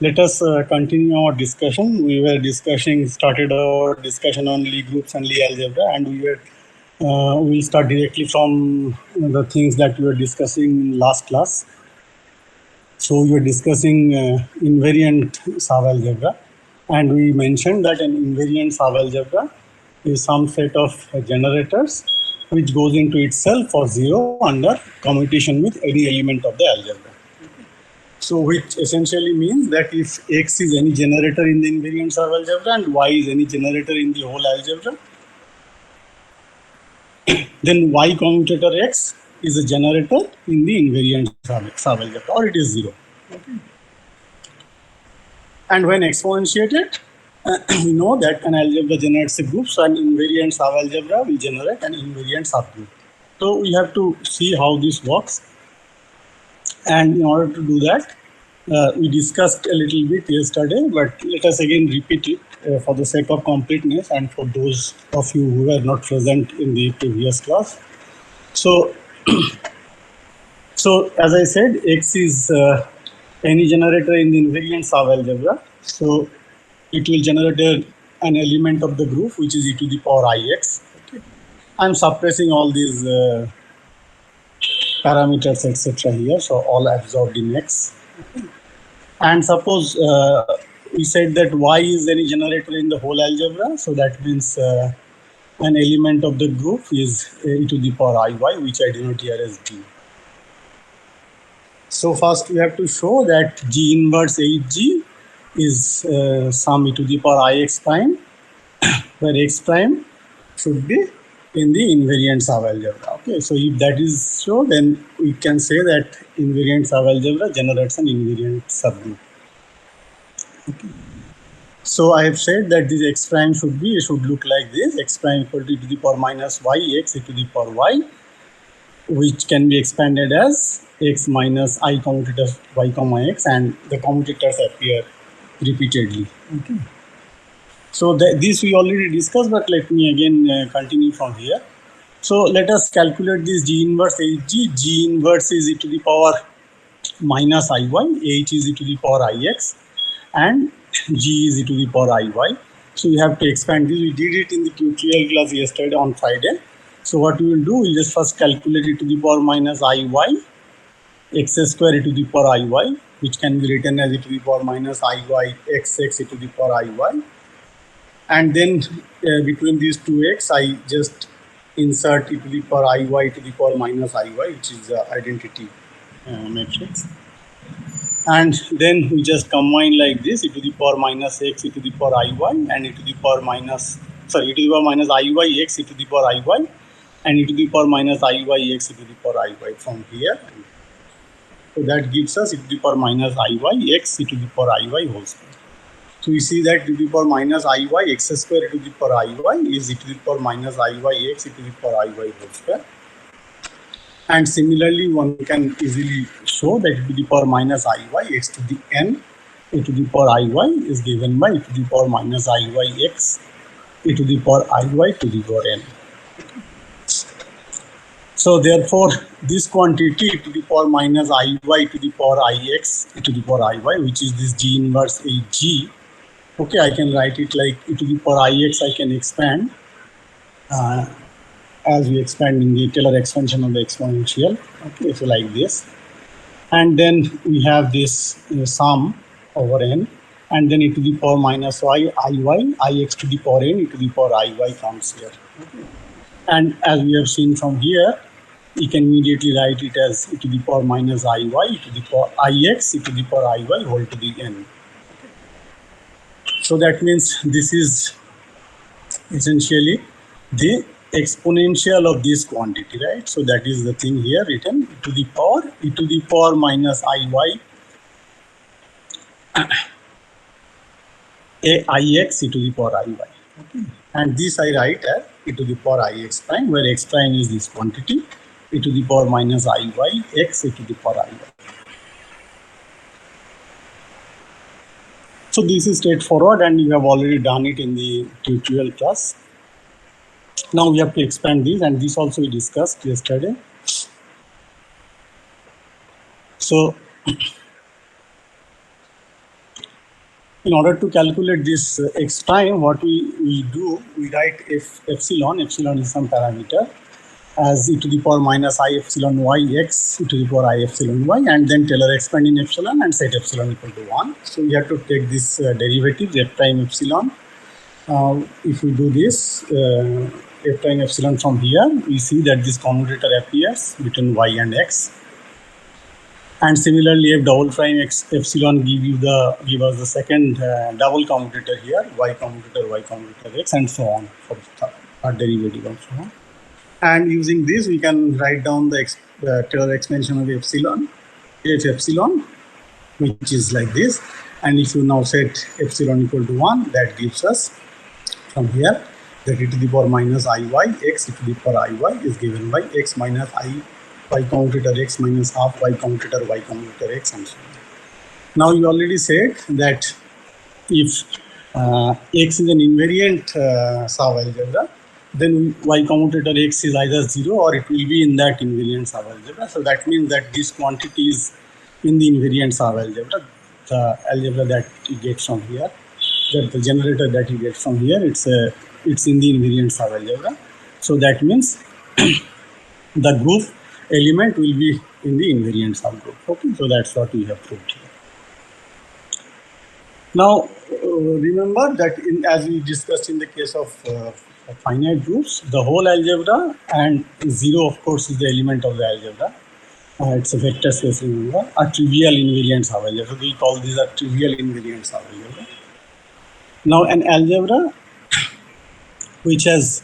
let us continue our discussion. We were started our discussion on Lie groups and Lie algebra, and we'll start directly from the things that we were discussing in last class. So we were discussing invariant subalgebra, and we mentioned that an invariant subalgebra is some set of generators which goes into itself for 0 under commutation with any element of the algebra. So which essentially means that if X is any generator in the invariant subalgebra and Y is any generator in the whole algebra, then Y commutator X is a generator in the invariant subalgebra, or it is 0. Okay. And when exponentiated, we know that an algebra generates a group, so an invariant subalgebra will generate an invariant subgroup. So we have to see how this works. And in order to do that, we discussed a little bit yesterday, but let us again repeat it for the sake of completeness and for those of you who were not present in the previous class. So, as I said, X is any generator in the invariant subalgebra. So it will generate an element of the group which is e to the power ix. Okay. I'm suppressing all these parameters, etc. here, so all absorbed in X. And suppose we said that Y is any generator in the whole algebra, so that means an element of the group is e to the power iy, which I denote here as G. So first we have to show that G inverse Hg is some e to the power ix prime, where x prime should be in the invariant subalgebra. Okay, so if that is so, then we can say that invariant subalgebra generates an invariant subgroup. Okay. So I have said that this x prime should look like this: x prime equal to e to the power minus y x e to the power y, which can be expanded as x minus I commutator y comma x, and the commutators appear repeatedly. Okay. So this we already discussed, but let me again continue from here. So let us calculate this G inverse Hg. G inverse is e to the power minus iy, H is e to the power ix, and G is e to the power iy. So we have to expand this. We did it in the tutorial class yesterday on Friday. So what we will do, we just first calculate e to the power minus iy, x square e to the power iy, which can be written as e to the power minus iy xx e to the power iy. And then between these two x, I just insert e to the power iy to the power minus iy, which is the identity matrix. And then we just combine like this: e to the power minus x e to the power iy, and e to the power minus iy x e to the power iy, and e to the power minus iy x e to the power iy from here. So that gives us e to the power minus iy x e to the power iy whole square. So we see that e to the power minus iy x square e to the power iy is e to the power minus iy x e to the power iy whole square. And similarly, one can easily show that e to the power minus iy x to the n e to the power iy is given by e to the power minus iy x e to the power iy to the power n. So therefore, this quantity e to the power minus iy to the power ix e to the power iy, which is this G inverse Hg. Okay, I can write it like e to the power ix. I can expand as we expand in the Taylor expansion of the exponential. Okay, so like this, and then we have this sum over n, and then e to the power minus y iy ix to the power n e to the power iy comes here. Okay. And as we have seen from here, we can immediately write it as e to the power minus iy e to the power ix e to the power iy whole to the n. So that means this is essentially the exponential of this quantity, right? So that is the thing here written: e to the power minus iy ix e to the power iy. Okay. And this I write as e to the power ix prime, where x prime is this quantity, e to the power minus iy x e to the power iy. So this is straightforward, and you have already done it in the tutorial class. Now we have to expand this, and this also we discussed yesterday. So In order to calculate this x prime, what we do, we write epsilon. Epsilon is some parameter as e to the power minus I epsilon y x e to the power I epsilon y, and then Taylor expand in epsilon and set epsilon equal to 1. So we have to take this derivative f prime epsilon. If we do this f prime epsilon from here, we see that this commutator appears between y and x. And similarly, f double prime x epsilon give us the second double commutator here, y commutator x, and so on for our derivative and so on. And using this, we can write down the Taylor expansion of epsilon, f epsilon, which is like this. And if you now set epsilon equal to 1, that gives us from here that e to the power minus iy x e to the power iy is given by x minus I y commutator x minus half y commutator x, and so on. Now you already said that if x is an invariant subalgebra, then y commutator x is either 0 or it will be in that invariant subalgebra. So that means that this quantity is in the invariant subalgebra, the algebra that you get from here, that the generator that you get from here, it's in the invariant subalgebra. So that means the group element will be in the invariant subgroup. Okay, so that's what we have proved here. Now, remember that as we discussed in the case of finite groups, the whole algebra and 0, of course, is the element of the algebra. It's a vector space, remember, a trivial invariant subalgebra. So we call these a trivial invariant subalgebra. Now, an algebra which has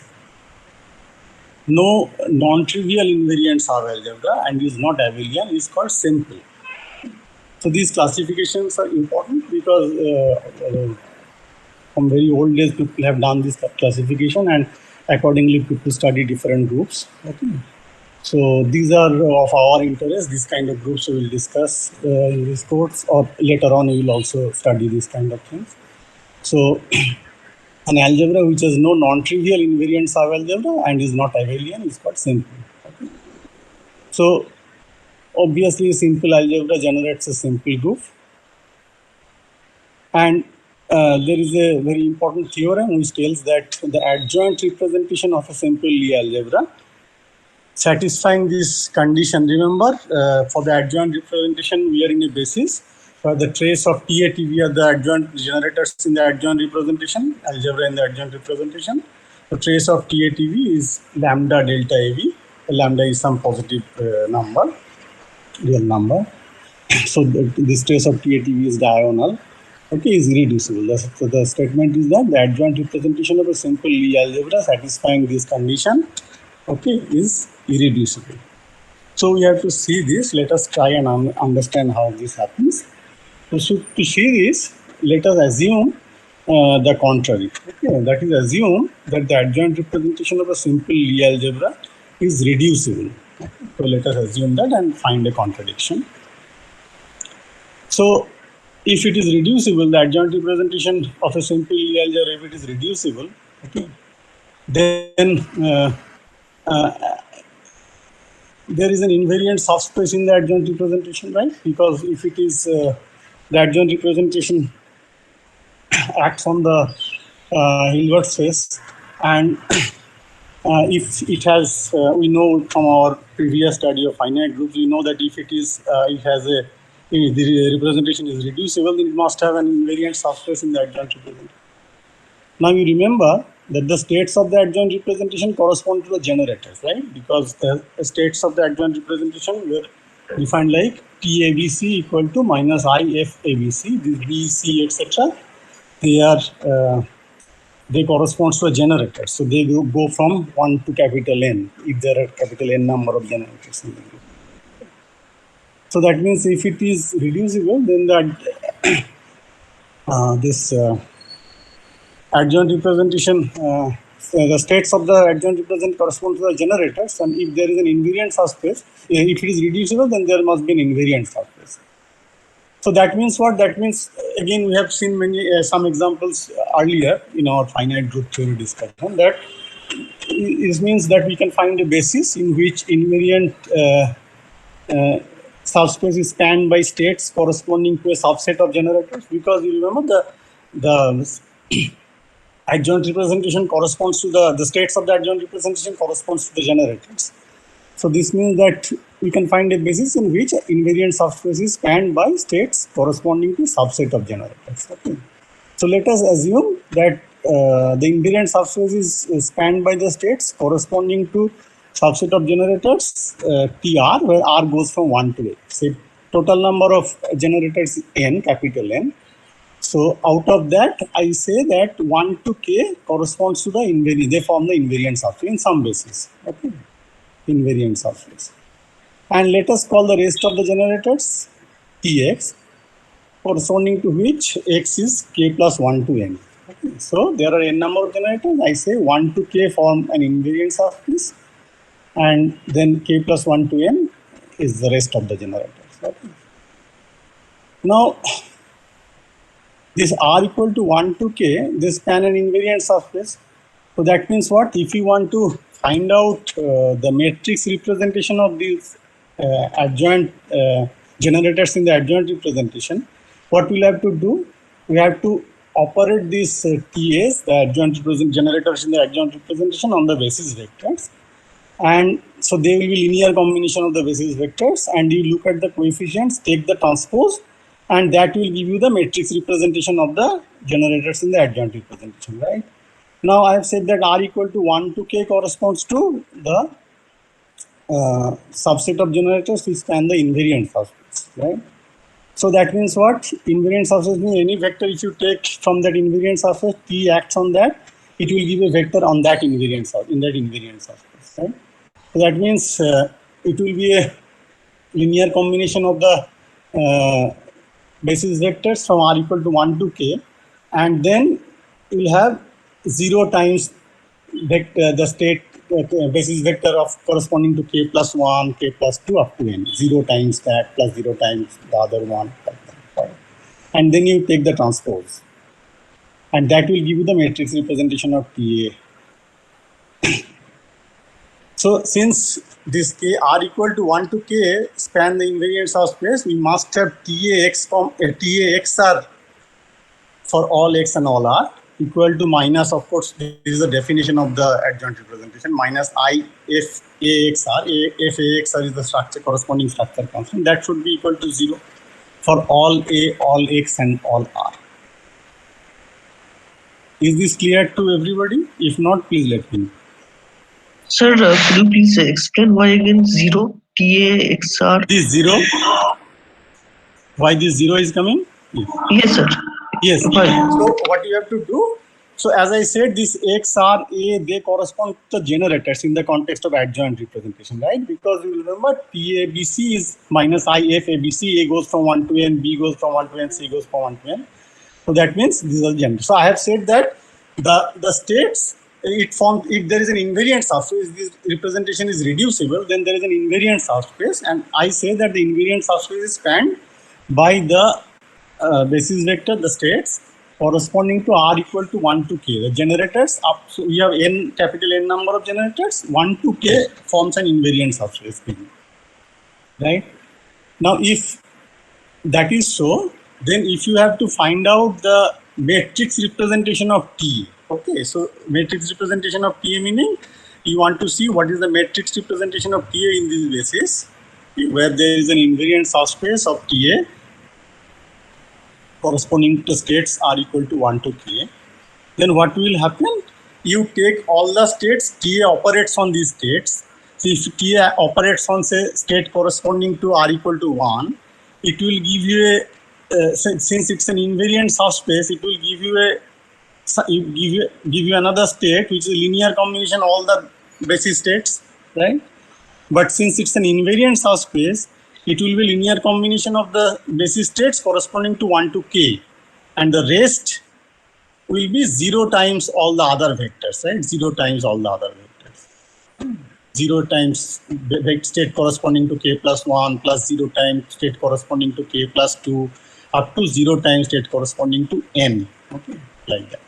no non-trivial invariant subalgebra and is not abelian is called simple. So these classifications are important because from very old days people have done this classification, and accordingly people study different groups. Okay. So these are of our interest. These kind of groups we will discuss in this course, or later on we will also study these kind of things. So an algebra which has no non-trivial invariant subalgebra and is not abelian is called simple. Okay. So obviously simple algebra generates a simple group, and there is a very important theorem which tells that the adjoint representation of a simple Lie algebra satisfying this condition. Remember, for the adjoint representation we are in a basis for the trace of TATV are the adjoint generators in the adjoint representation, algebra in the adjoint representation. The trace of TATV is lambda delta AV. Lambda is some positive number, real number. So this trace of TATV is diagonal. Okay, is irreducible. So the statement is that the adjoint representation of a simple Lie algebra satisfying this condition, okay, is irreducible. So we have to see this. Let us try and understand how this happens. So to see this, let us assume the contrary. Okay, that is, assume that the adjoint representation of a simple Lie algebra is reducible. Okay. So let us assume that and find a contradiction. So if it is reducible, the adjoint representation of a simple Lie algebra, if it is reducible, okay, then there is an invariant subspace in the adjoint representation, right? Because if it is the adjoint representation acts on the Hilbert space, and if it has, we know from our previous study of finite groups, we know that if it is, it has a, if the representation is reducible, then it must have an invariant subspace in the adjoint representation. Now you remember that the states of the adjoint representation correspond to the generators, right? Because the states of the adjoint representation were defined like TABC equal to minus IFABC, this BC, etc. They are they correspond to a generator. So they go from 1 to capital N if there are capital N number of generators in the group. So that means if it is reducible, then that this adjoint representation, the states of the adjoint representation correspond to the generators, and if there is an invariant subspace, if it is reducible, then there must be an invariant subspace. So that means what? That means, again, we have seen many some examples earlier in our finite group theory discussion, that it means that we can find a basis in which invariant subspace is spanned by states corresponding to a subset of generators, because you remember the adjoint representation corresponds to the states of the adjoint representation corresponds to the generators. So this means that we can find a basis in which invariant subspace is spanned by states corresponding to subset of generators. Okay. So let us assume that the invariant subspace is spanned by the states corresponding to subset of generators TR, where R goes from 1 to 8. Say total number of generators is N, capital N. So out of that, I say that 1 to K corresponds to the invariant. They form the invariant subspace in some basis. Okay. Invariant subspace. And let us call the rest of the generators Tx, corresponding to which x is k plus 1 to n. Okay. So there are n number of generators. I say 1 to k form an invariant subspace, and then k plus 1 to n is the rest of the generators. Okay. Now, this R equal to 1 to k, they span an invariant subspace. So that means what? If you want to find out the matrix representation of these adjoint generators in the adjoint representation, what we'll have to do? We have to operate these TAs, the adjoint generators in the adjoint representation, on the basis vectors. And so they will be linear combination of the basis vectors, and you look at the coefficients, take the transpose, and that will give you the matrix representation of the generators in the adjoint representation, right? Now I have said that R equal to 1 to k corresponds to the subset of generators which span the invariant subspace, right? So that means what? Invariant subspace means any vector if you take from that invariant subspace, T acts on that, it will give a vector on that invariant subspace, right? So that means it will be a linear combination of the basis vectors from R equal to 1 to k, and then you will have 0 times vector, the state basis vector of corresponding to k plus 1, k plus 2 up to n. 0 times that plus 0 times the other one, right? And then you take the transpose, and that will give you the matrix representation of TA. So since this k R equal to 1 to k span the invariant subspace, we must have TAXR for all x and all r equal to minus, of course, this is the definition of the adjoint representation, minus IFAXR. IFAXR is the structure, corresponding structure constant. That should be equal to 0 for all A, all X, and all R. Is this clear to everybody? If not, please let me know. Sir, could you please explain why again 0? TAXR? This 0? Why this 0 is coming? Yes, sir. Yes. Why? So what you have to do? So as I said, this X, R, A, they correspond to the generators in the context of adjoint representation, right? Because you remember TABC is minus IFABC. A goes from 1 to n, B goes from 1 to n, C goes from 1 to n. So that means these are the generators. So I have said that the states, it forms, if there is an invariant subspace, this representation is reducible, then there is an invariant subspace, and I say that the invariant subspace is spanned by the basis vector, the states corresponding to R equal to 1 to k. The generators, so we have n, capital N number of generators, 1 to k forms an invariant subspace, right? Now if that is so, then if you have to find out the matrix representation of T, okay, so matrix representation of TA meaning you want to see what is the matrix representation of TA in this basis, where there is an invariant subspace of TA corresponding to states R equal to 1 to k. Then what will happen? You take all the states, TA operates on these states. So if TA operates on, say, state corresponding to R equal to 1, it will give you a, since it's an invariant subspace, it will give you give you another state which is a linear combination of all the basis states, right? But since it's an invariant subspace, it will be linear combination of the basis states corresponding to 1 to k, and the rest will be 0 times all the other vectors, right? 0 times all the other vectors. 0 times state corresponding to k plus 1 plus 0 times state corresponding to k plus 2 up to 0 times state corresponding to n, okay, like that.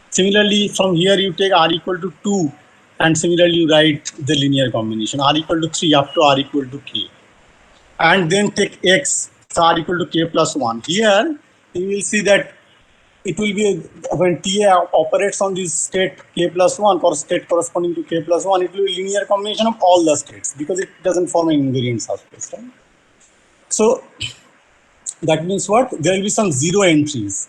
Similarly, from here you take R equal to 2, and similarly you write the linear combination R equal to 3 up to R equal to k. And then take x, so R equal to k plus 1. Here you will see that it will be when TA operates on this state k plus 1 or state corresponding to k plus 1, it will be linear combination of all the states because it doesn't form an invariant subspace, right? So that means what? There will be some zero entries,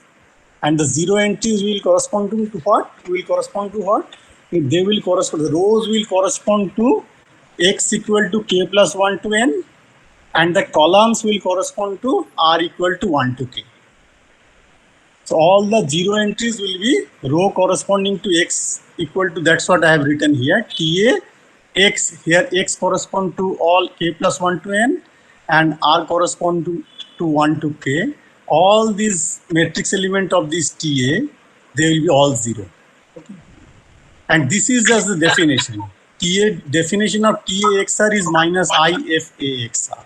and the zero entries will correspond to what? Will correspond to what? They will correspond. The rows will correspond to x equal to k plus 1 to n, and the columns will correspond to r equal to 1 to k. So all the zero entries will be row corresponding to x equal to, that's what I have written here, TA, x, here x correspond to all k plus 1 to n, and r correspond to 1 to k. All these matrix element of this TA, they will be all zero. Okay. And this is just the definition. Definition of TAXR is minus IFAXR.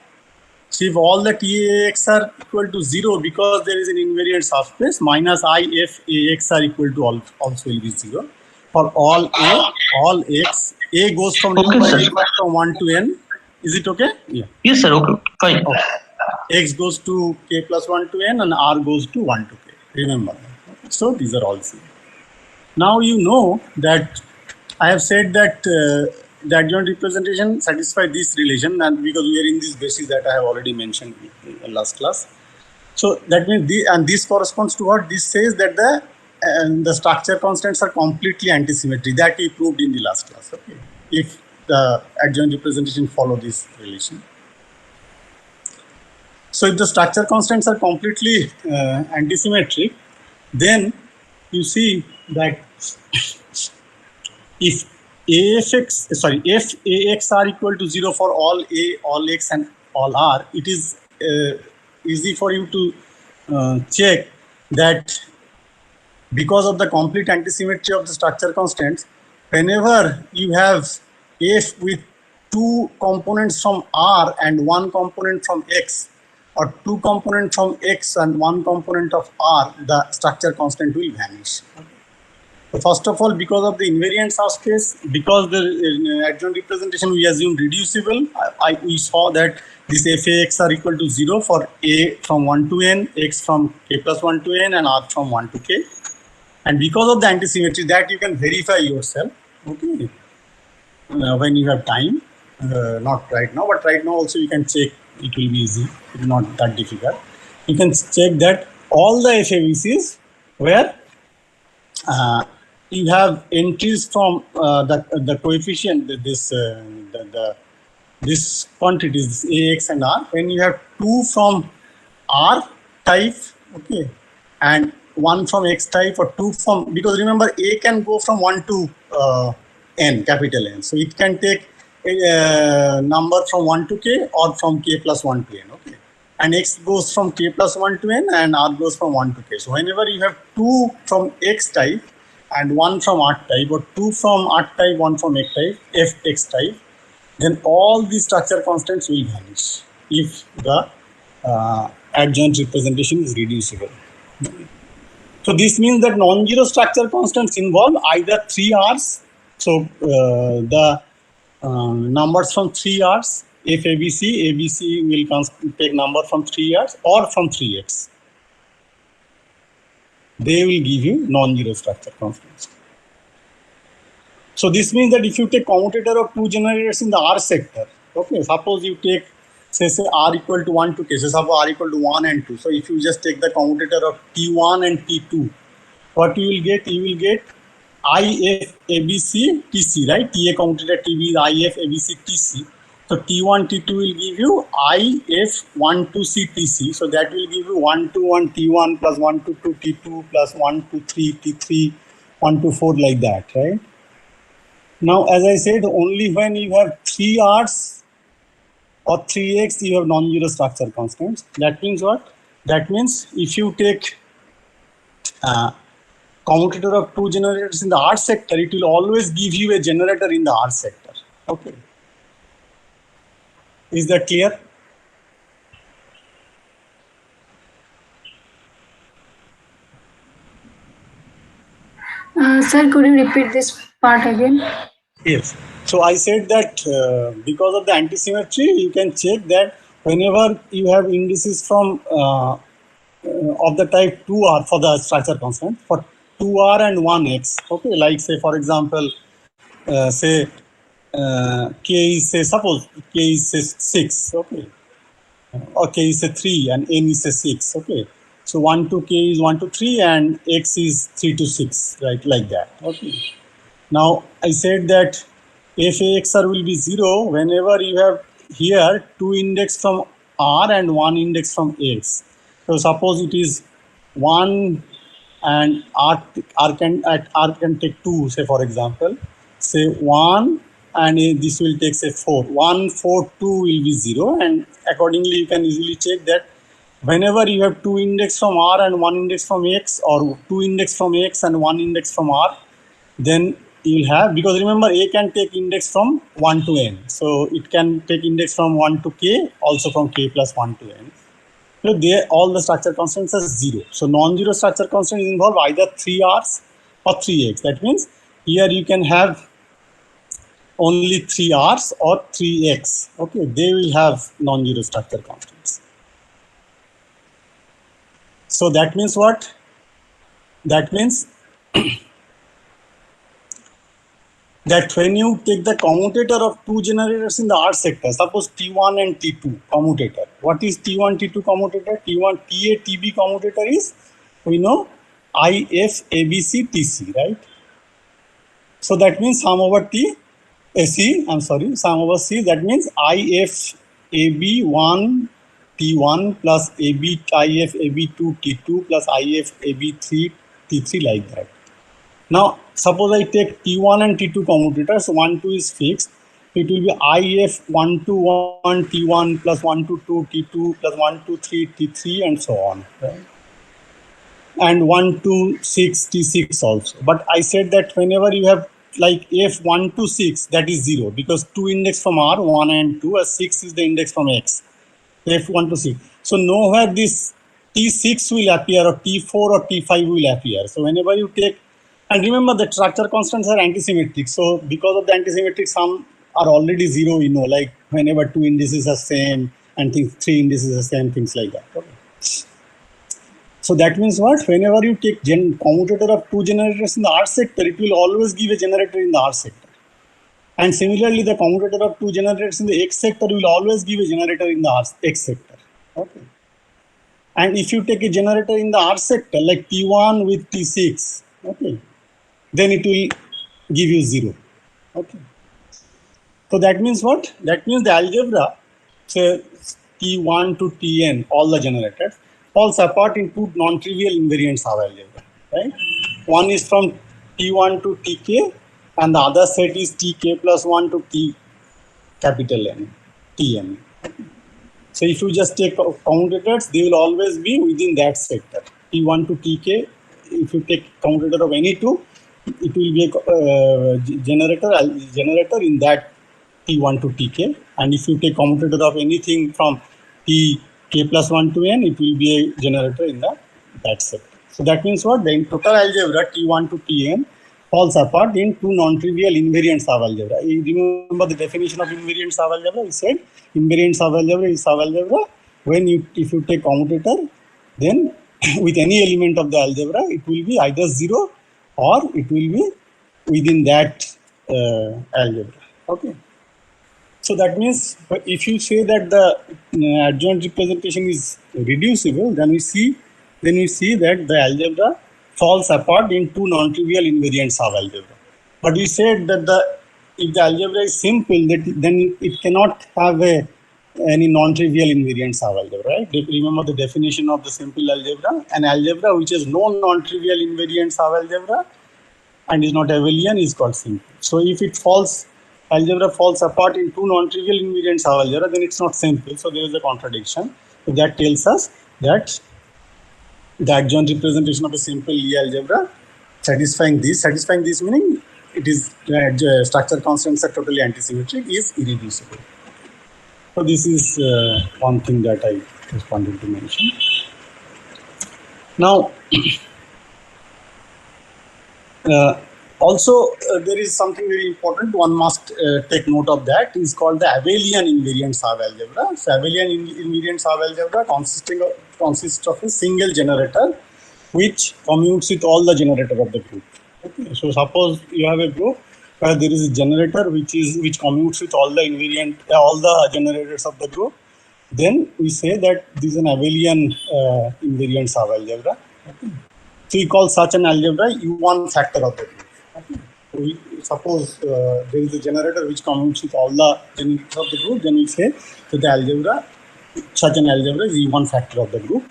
So if all the TAX are equal to 0 because there is an invariant subspace, minus IFAX are equal to also will be 0. For all A, all X, A goes from, Okay, from 1 to n. Is it okay? Yeah. Yes, sir. Okay, fine. Okay. X goes to k plus 1 to n and R goes to 1 to k. Remember that. Okay. So these are all 0. Now you know that I have said that the adjoint representation satisfies this relation, and because we are in this basis that I have already mentioned in the last class. So that means this corresponds to what? This says that the structure constants are completely antisymmetry. That we proved in the last class. Okay. If the adjoint representation follow this relation. So if the structure constants are completely antisymmetric, then you see that if FAX are equal to 0 for all A, all X and all R, it is easy for you to check that because of the complete antisymmetry of the structure constants, whenever you have F with two components from R and one component from X, or two components from X and one component of R, the structure constant will vanish. So first of all, because of the invariant subspace, because the adjoint representation we assume reducible, we saw that this FAX are equal to 0 for A from 1 to n, X from k plus 1 to n, and R from 1 to k. And because of the antisymmetry, that you can verify yourself, okay, when you have time, not right now, but right now also you can check, it will be easy, it is not that difficult. You can check that all the FABCs where you have entries from the coefficient, this quantities, this AX and R, when you have two from R type, okay, and one from X type, or two from, because remember A can go from 1 to N, capital N. So it can take a number from 1 to K or from K plus 1 to N, okay. And X goes from K plus 1 to N and R goes from 1 to K. So whenever you have two from X type and one from R type, or two from R type, one from X type, Fx type, then all these structure constants will vanish if the adjoint representation is reducible. So this means that non-zero structure constants involve either 3 R's. So the numbers from 3 R's, if ABC will take number from 3 R's or from 3X. They will give you non-zero structure constants. So this means that if you take commutator of two generators in the R sector, okay, suppose you take say R equal to 1 to K, so suppose R equal to 1 and 2. So if you just take the commutator of T1 and T2, what you will get? You will get IF ABC TC, right? TA commutator TB is IF ABC TC. So T1 T2 will give you IF 1 to C TC. So that will give you 1 to 1 T1 plus 1 to 2 T2 plus 1 to 3 T3, 1 to 4, like that, right? Now, as I said, only when you have 3 R's or 3X, you have non-zero structure constants. That means what? That means if you take commutator of two generators in the R sector, it will always give you a generator in the R sector. Okay. Is that clear? Sir, could you repeat this part again? Yes. So I said that because of the antisymmetry, you can check that whenever you have indices from of the type 2R for the structure constant for 2R and 1X. Okay, like say for example, say K is say suppose K is say 6. Okay, or K is say 3 and N is say 6. Okay, so 1 to K is 1 to 3 and X is 3 to 6. Right, like that. Okay. Now I said that f AXR will be 0 whenever you have here 2 index from R and 1 index from X. So suppose it is 1 and R can take 2, say for example, say 1 and this will take say 4. 1, 4, 2 will be 0, and accordingly you can easily check that whenever you have 2 index from R and 1 index from X, or 2 index from X and 1 index from R, then you will have, because remember A can take index from 1 to N. So it can take index from 1 to K, also from K plus 1 to N. So there all the structure constants are 0. So non-zero structure constant is involved either 3Rs or 3X. That means here you can have only 3Rs or 3X. Okay, they will have non-zero structure constants. So that means what? That means that when you take the commutator of two generators in the R sector, suppose T1 and T2 commutator. What is T1, T2 commutator? T1, TA, TB commutator is, we know, IF, ABC, TC, right? So that means sum over sum over C, that means IF, AB1, T1 plus IF, AB2, T2 plus IF, AB3, T3, like that. Now, suppose I take T1 and T2 commutators, 1, 2 is fixed. It will be IF 1 to 1 T1 plus 1 to 2 T2 plus 1 to 3 T3 and so on. Right? And 1 to 6 T6 also. But I said that whenever you have like F1 to 6, that is 0, because 2 index from R, 1 and 2, as 6 is the index from X. F1 to 6. So nowhere this T6 will appear, or T4 or T5 will appear. So whenever you take, and remember the structure constants are antisymmetric. So because of the antisymmetric, some are already 0, you know, like whenever 2 indices are same and 3 indices are same, things like that. Okay. So that means what? Whenever you take commutator of two generators in the R sector, it will always give a generator in the R sector. And similarly, the commutator of two generators in the X sector will always give a generator in the X sector. Okay. And if you take a generator in the R sector, like T1 with T6, okay, then it will give you 0. Okay. So that means what? That means the algebra, say T1 to Tn, all the generators, falls apart into non-trivial invariant sub-algebra, right? One is from T1 to Tk, and the other set is Tk plus 1 to T capital N, Tn. So if you just take commutators, they will always be within that sector. T1 to Tk, if you take commutator of any two, it will be a generator in that T1 to Tk. And if you take commutator of anything from Tk plus 1 to N, it will be a generator in that sector. So that means what? The total algebra T1 to Tn falls apart in two non-trivial invariant sub-algebra. You remember the definition of invariant sub-algebra? We said invariant sub-algebra is sub-algebra when if you take commutator, then with any element of the algebra, it will be either 0 or it will be within that algebra. Okay. So that means if you say that the adjoint representation is reducible, then we see that the algebra falls apart in two non-trivial invariant sub-algebra. But we said that if the algebra is simple, then it cannot have any non-trivial invariant sub-algebra, right? Remember the definition of the simple algebra. An algebra which has no non-trivial invariant sub-algebra and is not abelian is called simple. So if algebra falls apart in two non-trivial invariant sub-algebra, then it's not simple. So there is a contradiction. So that tells us that the adjoint representation of a simple Lie algebra satisfying this meaning it is structure constants are totally antisymmetric, is irreducible. So this is one thing that I just wanted to mention. Now, also there is something very important. One must take note of that. Is called the abelian invariant sub-algebra. So abelian invariant sub-algebra consisting of consists of a single generator which commutes with all the generator of the group. Okay. So suppose you have a group where there is a generator which commutes with all the all the generators of the group. Then we say that this is an abelian invariant subalgebra. Okay. So we call such an algebra U1 factor of the group. Okay. So we suppose there is a generator which commutes with all the generators of the group. Then we say that the algebra, such an algebra is U1 factor of the group.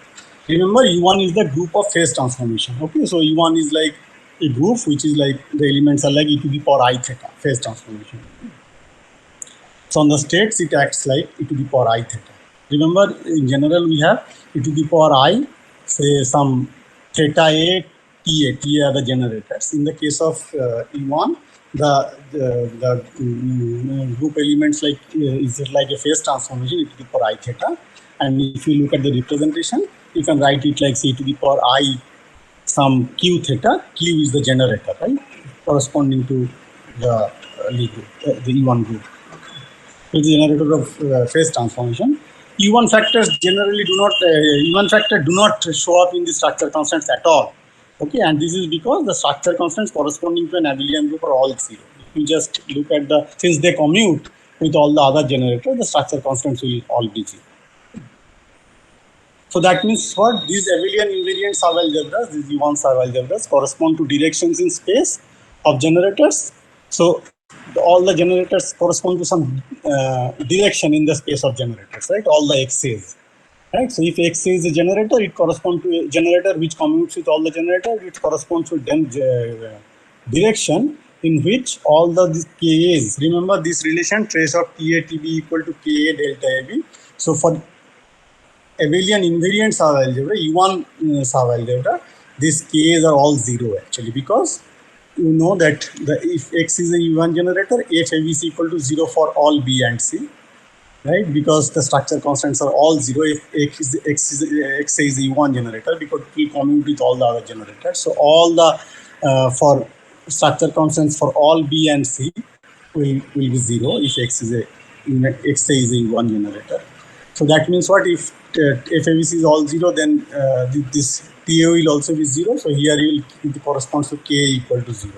Remember, U1 is the group of phase transformation. Okay, so U1 is like a group which is like the elements are like e to the power I theta, phase transformation. So on the states, it acts like e to the power I theta. Remember, in general, we have e to the power I, say some theta A, TA are the generators. In the case of E1, the group elements like is it like a phase transformation e to the power I theta. And if you look at the representation, you can write it like say to the power I some q theta. Q is the generator, right? Corresponding to the Lie group, the E1 group. It's the generator of phase transformation. E1 factors generally do not, E1 factor do not show up in the structure constants at all. Okay, and this is because the structure constants corresponding to an abelian group are all zero. If you just look at since they commute with all the other generators, the structure constants will all be zero. So that means what? These abelian invariant subalgebras, these E1 subalgebras correspond to directions in space of generators. So all the generators correspond to some direction in the space of generators, right? All the x's, right? So if x is a generator, it corresponds to a generator which commutes with all the generators. It corresponds to direction in which all these Ka's. Remember this relation trace of TA TB equal to Ka delta AB. So for abelian invariant subalgebra, E1 subalgebra, these Ka's are all zero actually, because you know that if X is a E1 generator, f AB is equal to 0 for all B and C, right? Because the structure constants are all zero. If X is a E1 generator, because it will commute with all the other generators. So all the for structure constants for all B and C will be zero if X is a E1 generator. So that means what? If FABC is all zero, then this TA will also be zero. So here it corresponds to K equal to 0.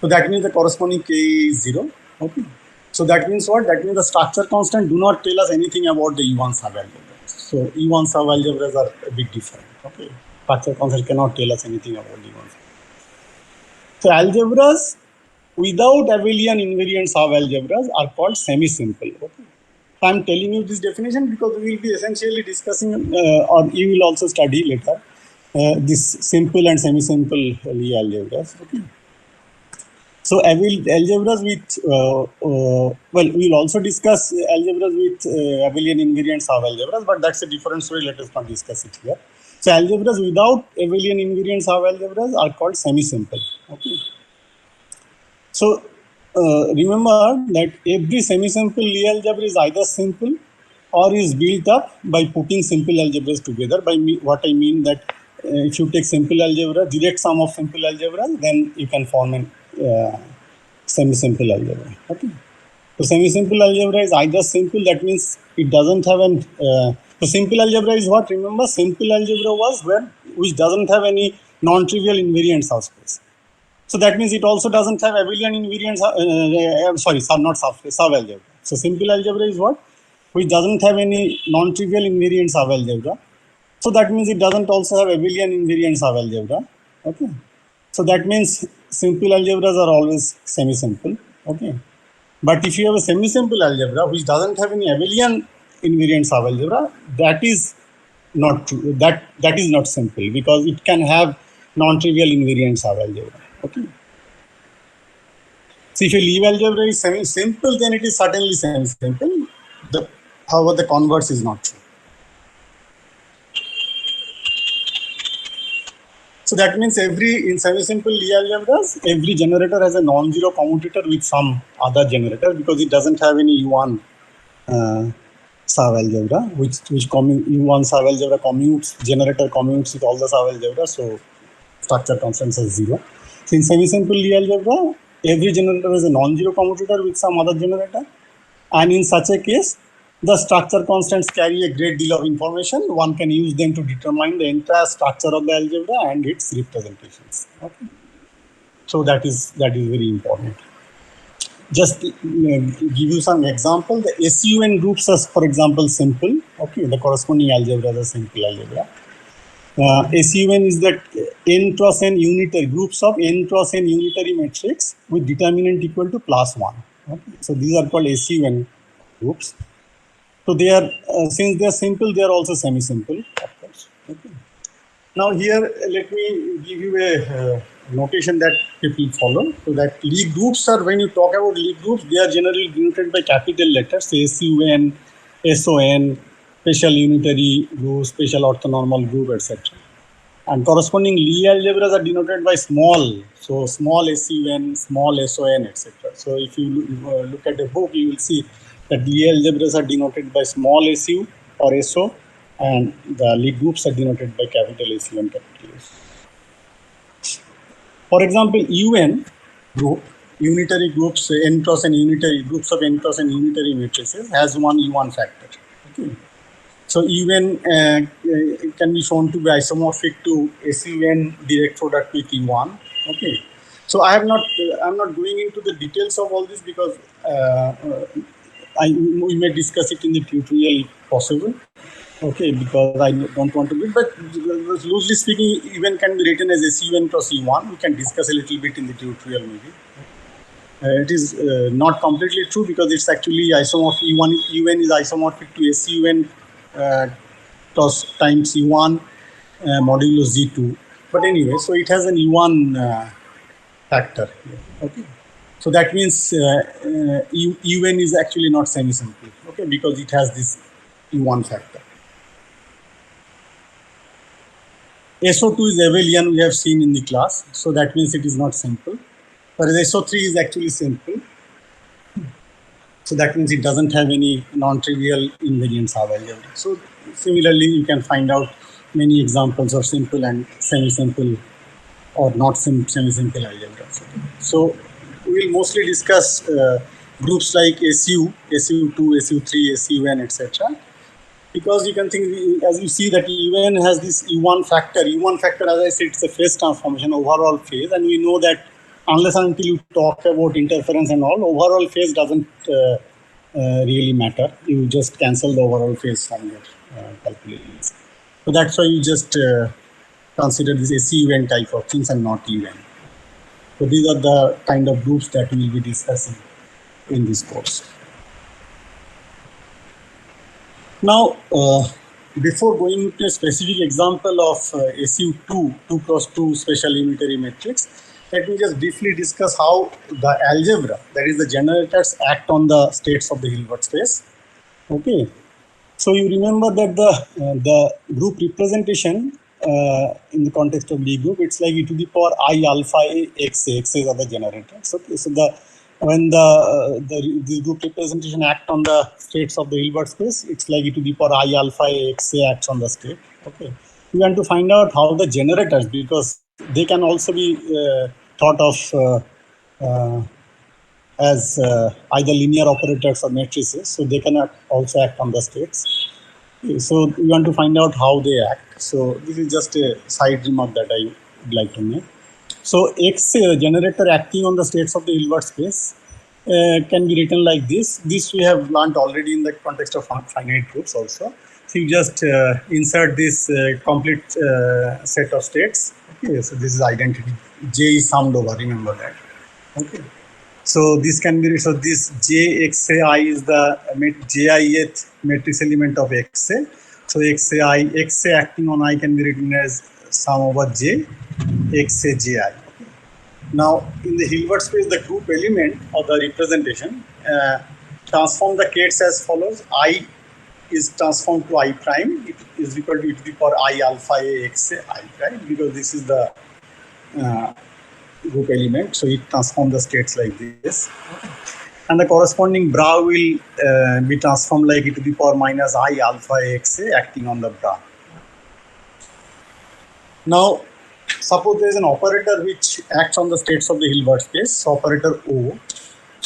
So that means the corresponding K is 0. Okay. So that means what? That means the structure constant do not tell us anything about the E1 subalgebras. So E1 subalgebras are a bit different. Okay. Structure constant cannot tell us anything about E1. So algebras without abelian invariant subalgebras are called semi-simple. Okay. I'm telling you this definition because we will be essentially discussing, or you will also study later, this simple and semi-simple Lie algebras. Okay. So algebras with, well, we will also discuss algebras with abelian invariant subalgebras, but that's a different story. Let us not discuss it here. So algebras without abelian invariant subalgebras are called semi-simple. Okay. So remember that every semi-simple Lie algebra is either simple or is built up by putting simple algebras together. By what I mean that if you take simple algebra, direct sum of simple algebras, then you can form a semi-simple algebra. Okay. So semi-simple algebra is either simple, that means it doesn't have an. So simple algebra is what? Remember, simple algebra was which doesn't have any non-trivial invariant subspace. So that means it also doesn't have abelian invariant, subalgebra. So simple algebra is what? Which doesn't have any non-trivial invariant subalgebra. So that means it doesn't also have abelian invariant subalgebra. Okay. So that means simple algebras are always semi-simple. Okay. But if you have a semi-simple algebra which doesn't have any abelian invariant subalgebra, that is not true. That is not simple because it can have non-trivial invariant subalgebra. Okay. So if a Lie algebra is semi-simple, then it is certainly semi-simple. However, the converse is not true. So that means in semi-simple Lie algebras, every generator has a non-zero commutator with some other generator because it doesn't have any E1 subalgebra, which E1 subalgebra generator commutes with all the subalgebra, so structure constants are zero. So in semi-simple Lie algebra, every generator has a non-zero commutator with some other generator, and in such a case, The structure constants carry a great deal of information. One can use them to determine the entire structure of the algebra and its representations. Okay. So that is very important. Just give you some example. The SUN groups are, for example, simple. Okay, the corresponding algebra is a simple algebra. SUN is that n cross n unitary groups of n cross n unitary matrix with determinant equal to +1. Okay, so these are called SUN groups. So they are since they are simple, they are also semi-simple, of course. Okay. Now here, let me give you a notation that people follow. So that Lie groups are, when you talk about Lie groups, they are generally denoted by capital letters, say SUN, SON, special unitary group, special orthonormal group, etc. And corresponding Lie algebras are denoted by small, so small SUN, small SON, etc. So if you look at a book, you will see that Lie algebras are denoted by small SU or SO, and the Lie groups are denoted by capital SU and capital S. For example, UN group, unitary groups, n cross n unitary groups of n cross n unitary matrices has one U1 factor. Okay. So UN can be shown to be isomorphic to SUN direct product with U1. Okay. So I'm not going into the details of all this because we may discuss it in the tutorial if possible. Okay, because I don't want to be, but loosely speaking, even can be written as SUN cross U1. We can discuss a little bit in the tutorial maybe. It is not completely true because it's actually isomorphic. UN is isomorphic to SUN cross times U1 modulo Z2. But anyway, so it has an U1 factor here. Okay. So that means UN is actually not semi-simple. Okay, because it has this U1 factor. SO2 is abelian, we have seen in the class, so that means it is not simple. Whereas SO3 is actually simple, so that means it doesn't have any non-trivial invariant algebra. So similarly, you can find out many examples of simple and semi-simple or not semi-simple algebras. So we will mostly discuss groups like SU, SU2, SU3, SUN, etc. Because you can think, as you see, that UN has this U1 factor. U1 factor, as I said, it's a phase transformation, overall phase. And we know that unless and until you talk about interference and all, overall phase doesn't really matter. You just cancel the overall phase from your calculations. So that's why you just consider this SUN type of things and not UN. So these are the kind of groups that we will be discussing in this course. Now, before going to a specific example of SU2, 2 cross 2 special unitary matrix, let me just briefly discuss how the algebra, that is the generators, act on the states of the Hilbert space. Okay. So you remember that the group representation in the context of Lie group, it's like e to the power I alpha A x A. X's are the generators. Okay. So when the group representation act on the states of the Hilbert space, it's like e to the power I alpha A x A acts on the state. Okay. We want to find out how the generators, because they can also be thought of as either linear operators or matrices, so they can also act on the states. So we want to find out how they act. So this is just a side remark that I would like to make. So XA, the generator acting on the states of the Hilbert space, can be written like this. This we have learned already in the context of finite groups also. So you just insert this complete set of states. Okay, so this is identity. J is summed over, remember that. Okay. So this can be, so this JXAI is the JIth matrix element of XA. So XA acting on I can be written as sum over J, XAJI. Now in the Hilbert space, the group element of the representation transform the Kates as follows. I is transformed to I prime. It is equal to e to the power I alpha A XA I, right? Because this is the group element, so it transforms the states like this, and the corresponding bra will be transformed like e to the power minus I alpha XA acting on the bra. Now suppose there is an operator which acts on the states of the Hilbert space, so operator O.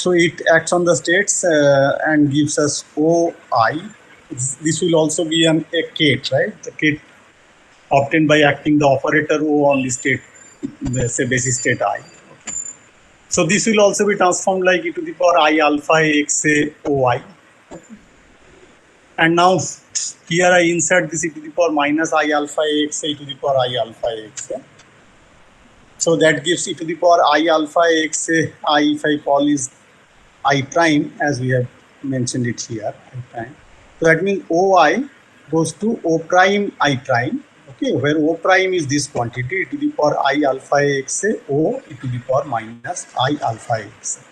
So it acts on the states and gives us OI. This will also be a kate, right? The kate obtained by acting the operator O on the state, say basis state I. So this will also be transformed like e to the power I alpha xa OI. And now here I insert this e to the power minus I alpha xa e to the power I alpha xa. So that gives e to the power I alpha xa I, if I call is I prime, as we have mentioned it here, I prime. So that means OI goes to O prime I prime, okay, where O prime is this quantity e to the power I alpha xa O e to the power minus I alpha xa.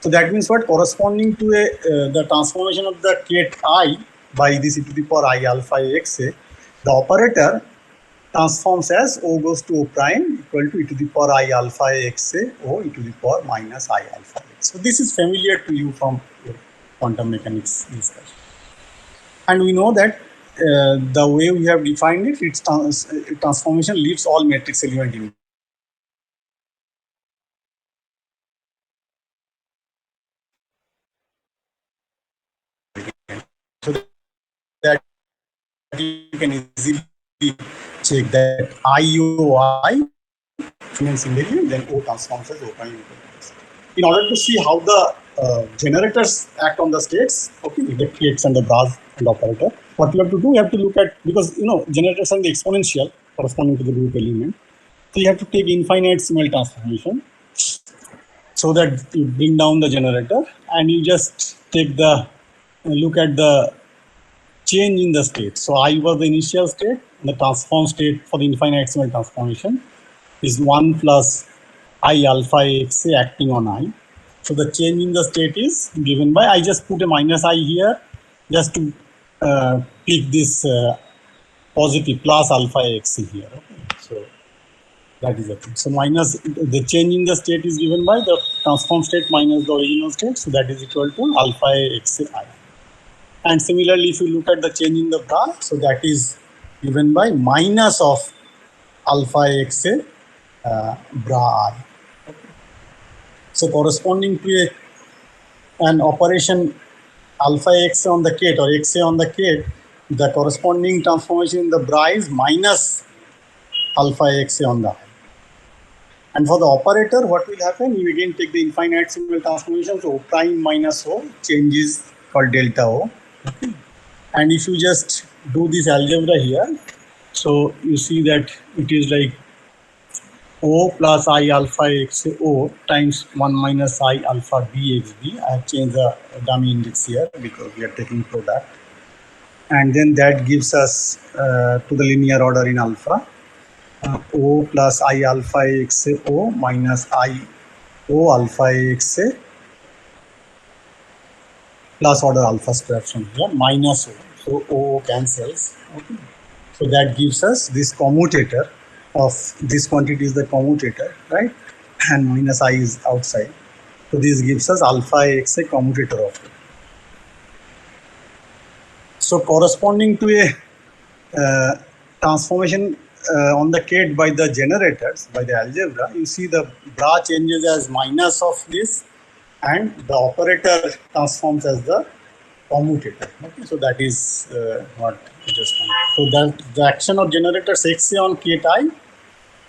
So that means what? Corresponding to the transformation of the kate I by this e to the power I alpha xa, the operator transforms as O goes to O prime equal to e to the power I alpha xa O e to the power minus I alpha xa. So this is familiar to you from your quantum mechanics discussion. And we know that the way we have defined it, its transformation leaves all matrix element in. So that you can easily check that IOI means invariant, then O transforms as O prime. In order to see how the generators act on the states, okay, the gates and the bras and operator, what you have to do, you have to look at, because generators are the exponential corresponding to the group element. So you have to take infinitesimal transformation so that you bring down the generator and you just take the look at the change in the state. So I was the initial state, the transform state for the infinitesimal transformation is 1 plus I alpha xa acting on I. So the change in the state is given by, I just put a minus I here just to click this positive plus alpha xa here. Okay. So that is the thing. So minus the change in the state is given by the transform state minus the original state. So that is equal to alpha xa I. And similarly, if you look at the change in the bra, so that is given by minus of alpha xa bra I. Okay. So corresponding to an operation alpha xa on the kate or xa on the kate, the corresponding transformation in the bra is minus alpha xa on the I. And for the operator, what will happen? You again take the infinitesimal transformation, so O prime minus O, change is called delta O. Okay. And if you just do this algebra here, so you see that it is like O plus I alpha xa O times 1 minus I alpha B xB. I have changed the dummy index here because we are taking product. And then that gives us to the linear order in alpha. O plus I alpha xa O minus I O alpha xa plus order alpha square from here minus O. So O cancels. Okay. So that gives us this commutator of this quantity is the commutator, right? And minus I is outside. So this gives us alpha xa commutator of it. So corresponding to a transformation on the kate by the generators, by the algebra, you see the bra changes as minus of this and the operator transforms as the commutator. Okay, so that is what we just found. So that the action of generators xa on kate I,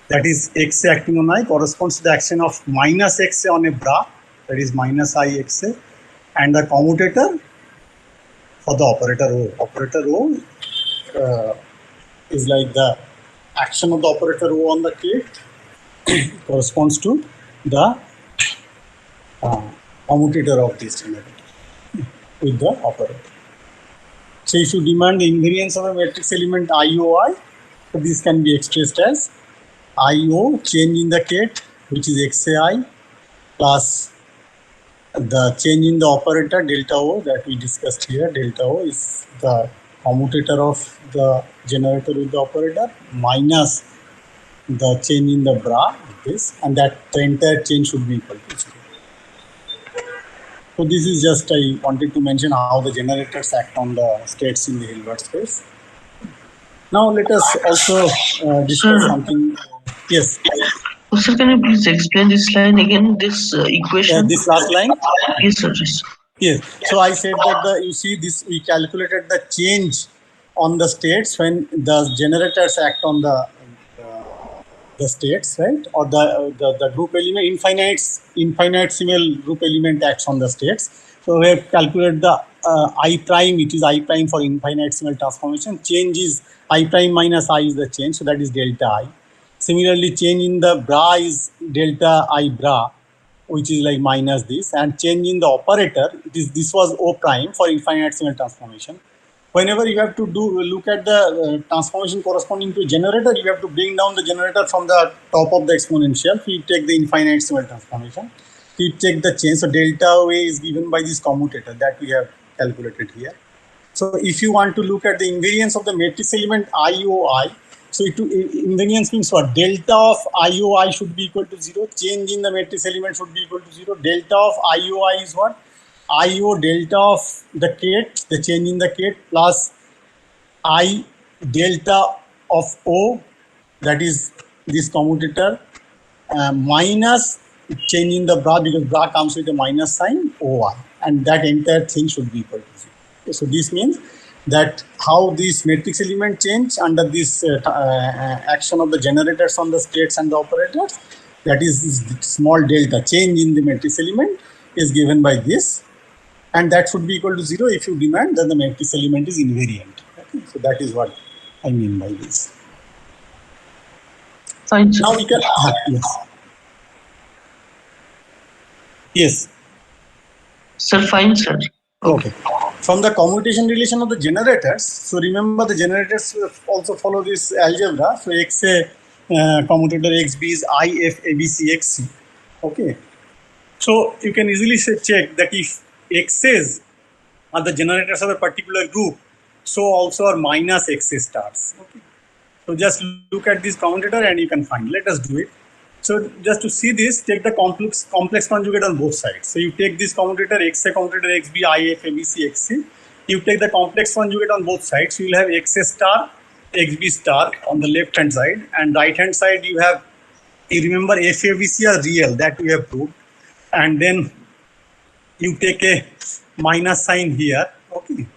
that is xa acting on I, corresponds to the action of minus xa on a bra, that is minus I xa, and the commutator for the operator O. Operator O is like the action of the operator O on the kate corresponds to the commutator of this generator with the operator. So if you demand the invariance of a matrix element IOI, so this can be expressed as IO change in the kate, which is xai, plus the change in the operator delta O that we discussed here. Delta O is the commutator of the generator with the operator minus the change in the bra, this, and that the entire change should be equal to 0. So this is just, I wanted to mention how the generators act on the states in the Hilbert space. Now let us also discuss something. Yes. Oh, sir, can you please explain this line again? This equation? This last line. Yes, sir. Yes. Yes. So I said that you see this, we calculated the change on the states when the generators act on the states, right? Or the group element, infinitesimal group element acts on the states. So we have calculated the I prime, it is I prime for infinitesimal transformation. Change is I prime minus I is the change, so that is delta I. Similarly, change in the bra is delta I bra, which is like minus this, and change in the operator, this was O prime for infinitesimal transformation. Whenever you have to look at the transformation corresponding to generator, you have to bring down the generator from the top of the exponential. You take the infinitesimal transformation. You take the change. So delta A is given by this commutator that we have calculated here. So if you want to look at the invariance of the matrix element IOI, so invariance means what? Delta of IOI should be equal to 0. Change in the matrix element should be equal to 0. Delta of IOI is what? IO delta of the kate, the change in the kate, plus I delta of O, that is this commutator, minus change in the bra, because bra comes with a minus sign, OI, and that entire thing should be equal to 0. Okay, so this means that how this matrix element change under this action of the generators on the states and the operators, that is small delta change in the matrix element is given by this, and that should be equal to 0 if you demand that the matrix element is invariant. Okay? So that is what I mean by this. Fine, sir. Now we can, yes. Yes. Sir, fine, sir. Okay. From the commutation relation of the generators, so remember the generators also follow this algebra. So XA commutator XB is IF ABC XC. Okay. So you can easily check that if X's are the generators of a particular group, so also are minus XA stars. Okay. So just look at this commutator and you can find. Let us do it. So just to see this, take the complex conjugate on both sides. So you take this commutator XA commutator XB IF ABC XC. You take the complex conjugate on both sides. You will have XA star XB star on the left hand side, and right hand side you have, you remember FABC are real, that we have proved, and then you take a minus sign here. Okay.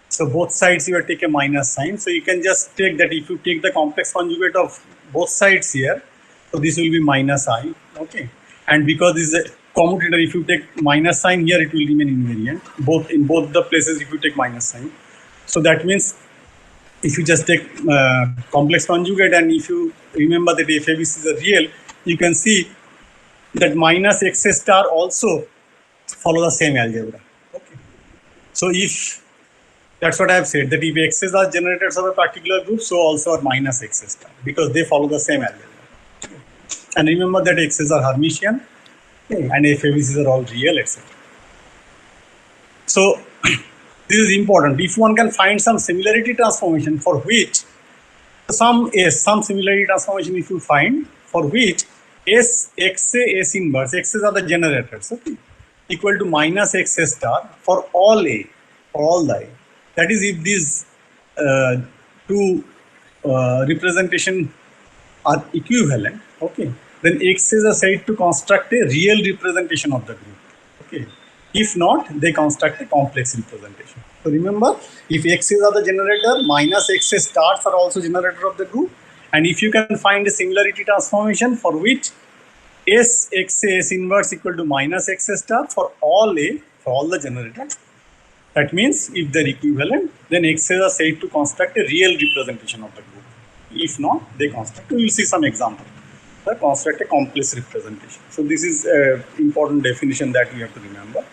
So both sides you will take a minus sign. So you can just take that if you take the complex conjugate of both sides here, so this will be minus I. Okay. And because this is a commutator, if you take minus sign here, it will remain invariant. In both the places, if you take minus sign. So that means if you just take complex conjugate, and if you remember that FABC is a real, you can see that minus XA star also follow the same algebra. Okay. So if that's what I have said, that if X's are generators of a particular group, so also are minus XA star, because they follow the same algebra. And remember that X's are Hermitian, and FABCs are all real, etc. So this is important. If one can find some similarity transformation for which some similarity transformation, if you find for which S XA S inverse, X's are the generators, okay, equal to minus XA star for all A, for all the A. That is, if these two representation are equivalent, okay, then X's are said to construct a real representation of the group. Okay. If not, they construct a complex representation. So remember, if X's are the generator, minus XA stars are also generator of the group. And if you can find a similarity transformation for which S XA S inverse equal to minus XA star for all A, for all the generators, that means if they're equivalent, then X's are said to construct a real representation of the group. If not, they construct. We will see some example. They construct a complex representation. So this is an important definition that we have to remember.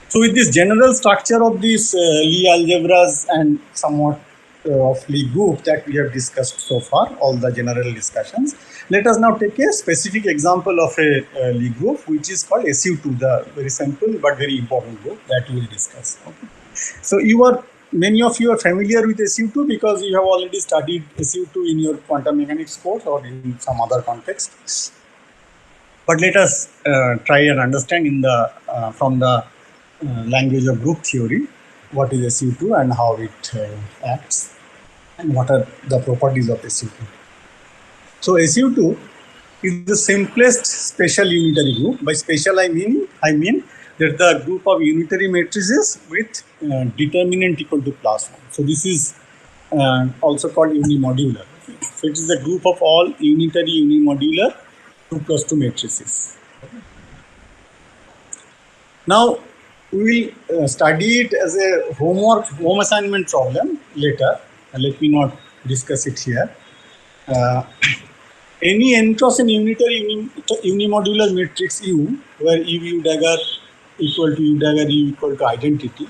So with this general structure of these Lie algebras and somewhat of Lie group that we have discussed so far, all the general discussions, let us now take a specific example of a Lie group, which is called SU2, the very simple but very important group that we will discuss. Okay. So many of you are familiar with SU2 because you have already studied SU2 in your quantum mechanics course or in some other context. But let us try and understand in the from the language of group theory what is SU2 and how it acts and what are the properties of SU2. So SU2 is the simplest special unitary group. By special, I mean that the group of unitary matrices with determinant equal to +1. So this is also called unimodular. Okay. So it is the group of all unitary unimodular 2+2 matrices. Okay. Now we will study it as a home assignment problem later. Let me not discuss it here. Any n-cross n unitary unimodular matrix U, where U dagger equal to U dagger U equal to identity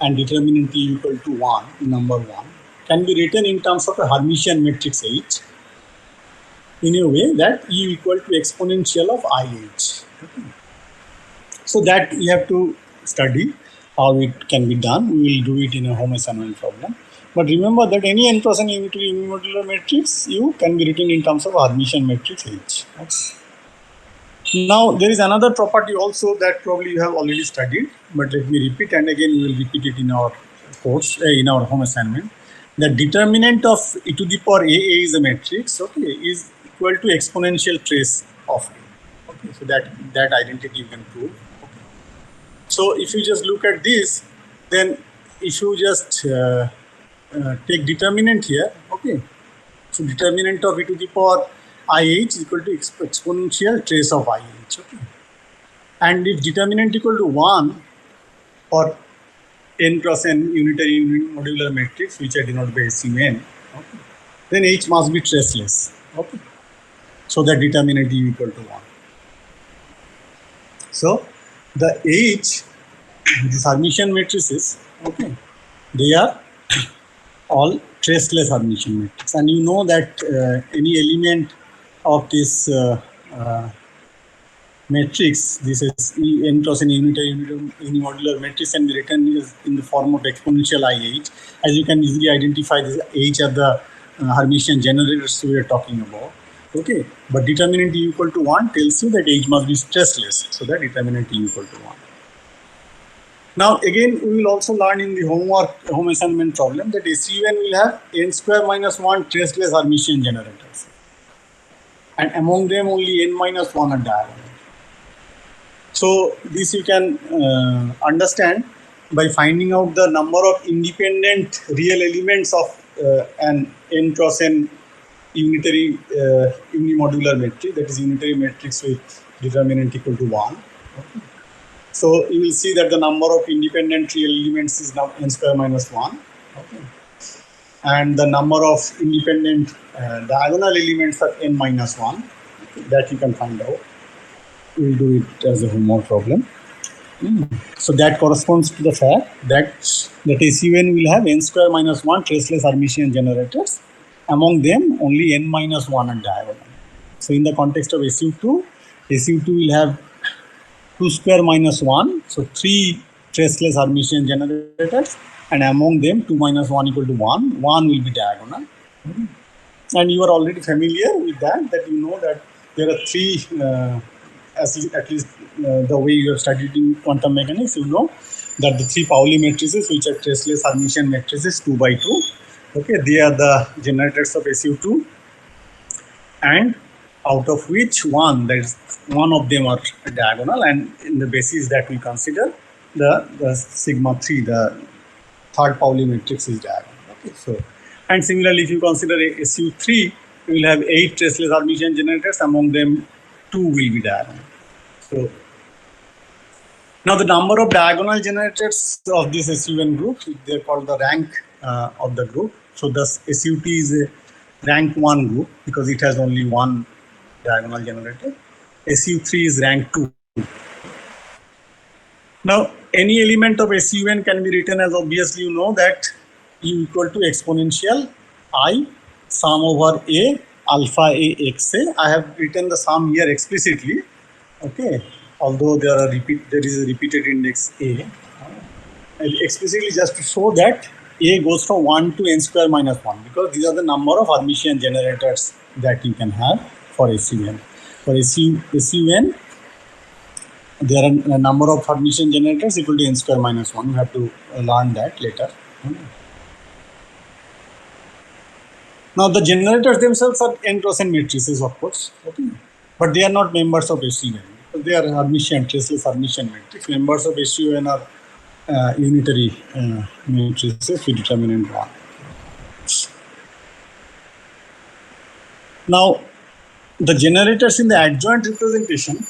and determinant U equal to 1, number 1, can be written in terms of a Hermitian matrix H in a way that U equal to exponential of IH. Okay. So that we have to study how it can be done. We will do it in a home assignment problem. But remember that any n-cross n unitary unimodular matrix U can be written in terms of Hermitian matrix H. Okay. Now there is another property also that probably you have already studied, but let me repeat, and again we will repeat it in our course, in our home assignment. The determinant of e to the power AA is a matrix, okay, is equal to exponential trace of A. Okay, so that identity you can prove. Okay. So if you just look at this, then if you just take determinant here, okay. So determinant of e to the power IH is equal to exponential trace of IH, okay. And if determinant equal to 1 for n-cross n unitary modular matrix, which I denote by SUN, okay, then H must be traceless, okay. So that determinant U equal to 1. So the H, these Hermitian matrices, okay, they are all traceless Hermitian matrix, and you know that any element of this matrix, this is n-cross n unitary unimodular matrix, can be written in the form of exponential IH. As you can easily identify, this H are the Hermitian generators we are talking about. Okay, but determinant U equal to 1 tells you that H must be traceless, so that determinant U equal to 1. Now again, we will also learn in the home assignment problem that SUN will have n square minus 1 traceless Hermitian generators, and among them only n minus 1 are diagonal. So this you can understand by finding out the number of independent real elements of an n-cross n unitary unimodular matrix, that is unitary matrix with determinant equal to 1. Okay. So you will see that the number of independent real elements is now n square minus 1. Okay. And the number of independent diagonal elements are n minus 1. Okay. That you can find out. We will do it as a homework problem. So that corresponds to the fact that SUN will have n square minus 1 traceless Hermitian generators. Among them, only n minus 1 are diagonal. So in the context of SU2 will have 2 square minus 1, so 3 traceless Hermitian generators, and among them 2 minus 1 equal to 1 will be diagonal. And you are already familiar with that you know that there are 3, at least the way you have studied in quantum mechanics, you know that the 3 Pauli matrices, which are traceless Hermitian matrices 2 by 2, okay, they are the generators of SU2, and out of which one of them are diagonal, and in the basis that we consider the sigma 3, the third Pauli matrix, is diagonal. Okay, so and similarly, if you consider SU3, you will have 8 traceless Hermitian generators. Among them, 2 will be diagonal. So now the number of diagonal generators of this SUN group, they are called the rank of the group. So thus SU2 is a rank 1 group because it has only one diagonal generator. SU3 is rank 2. Now any element of SUN can be written as, obviously you know that U equal to exponential I sum over A alpha A XA. I have written the sum here explicitly, okay, although there is a repeated index A, explicitly just to show that A goes from 1 to n square minus 1, because these are the number of Hermitian generators that you can have for SUN. For SUN, there are a number of Hermitian generators equal to n square minus 1. You have to learn that later. Now the generators themselves are n cross n matrices, of course. Okay. but they are not members of SUN. They are Hermitian, traceless Hermitian matrix. Members of SUN are unitary matrices with determinant 1. Now, the generators in the adjoint representation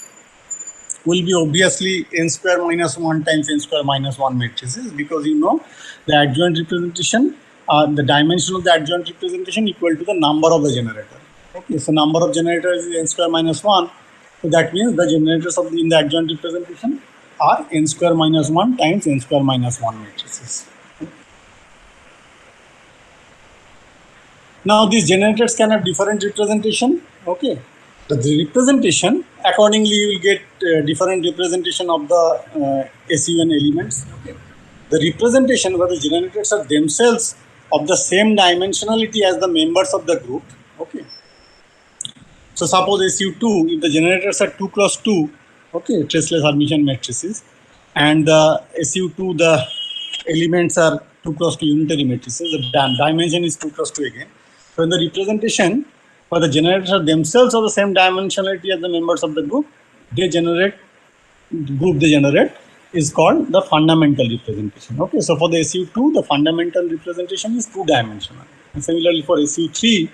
will be obviously n square minus 1 times n square minus 1 matrices, because you know the adjoint representation, the dimension of the adjoint representation equal to the number of the generator. Okay, so number of generators is n square minus 1. So that means the generators of in the adjoint representation are n square minus 1 times n square minus 1 matrices. Now these generators can have different representation. Okay, the representation accordingly you will get different representation of the SUN elements. Okay. The representation where the generators are themselves of the same dimensionality as the members of the group. Okay. So suppose SU2, if the generators are 2 cross 2, okay, traceless Hermitian matrices, and the SU2, the elements are 2 cross 2 unitary matrices, the dimension is 2 cross 2 again. So in the representation, for the generators are themselves of the same dimensionality as the members of the group, they generate, group they generate is called the fundamental representation. Okay, so for the SU2, the fundamental representation is 2-dimensional. And similarly for SU3,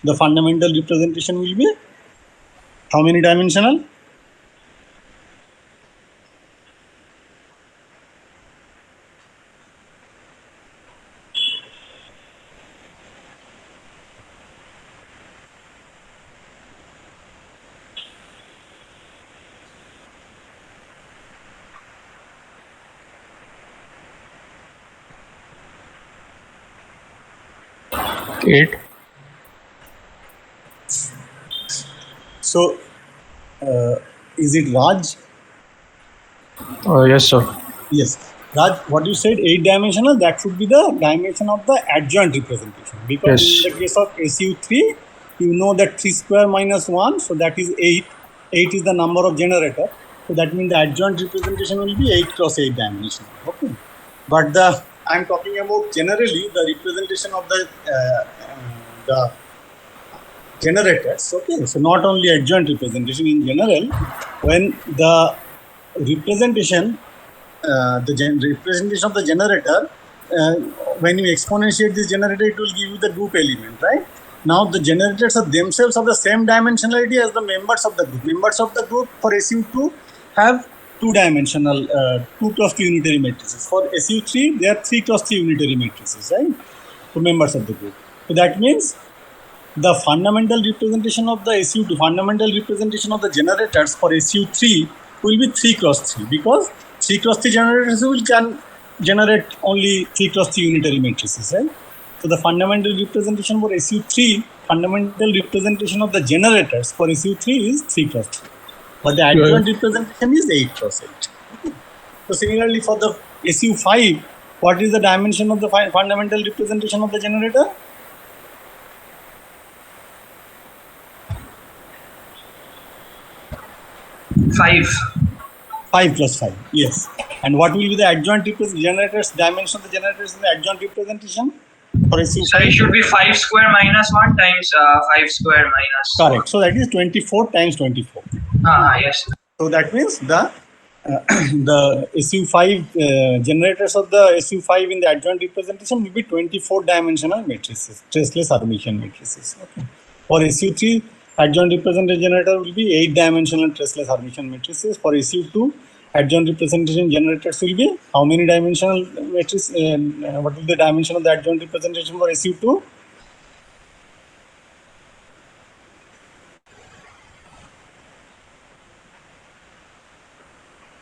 the fundamental representation will be how many dimensional? Eight. So, is it Raj? Yes, sir. Yes. Raj, what you said, 8-dimensional, that should be the dimension of the adjoint representation. Because Yes. in the case of SU3, you know that 3 square minus 1, so that is 8. 8 is the number of generator. So that means the adjoint representation will be 8 cross 8 dimensional. Okay. But I am talking about generally the representation of the generators. Okay, so not only adjoint representation, in general, when the representation, representation of the generator, when you exponentiate this generator, it will give you the group element, right? Now the generators are themselves of the same dimensionality as the members of the group. Members of the group for SU2 have 2-dimensional 2 cross 2 unitary matrices. For SU3, they are 3 cross 3 unitary matrices, right? So members of the group. So that means the fundamental representation of the SU2, fundamental representation of the generators for SU3 will be 3 cross 3, because 3 cross 3 generators can generate only 3 cross 3 unitary matrices, right? So the fundamental representation for SU3, fundamental representation of the generators for SU3 is 3 cross 3. But the adjoint representation is 8 cross 8. So similarly for the SU5, what is the dimension of the fundamental representation of the generator? 5. 5 plus 5, yes. And what will be the adjoint generators, dimension of the generators in the adjoint representation for SU5? So it should be 5 square minus 1 times 5 square minus. Correct. So that is 24 times 24. Yes. So that means the SU5 generators of the SU5 in the adjoint representation will be 24-dimensional matrices, traceless Hermitian matrices. Okay. For SU3, adjoint representation generator will be 8-dimensional traceless Hermitian matrices. For SU2, adjoint representation generators will be how many dimensional matrices? What will be the dimension of the adjoint representation for SU2?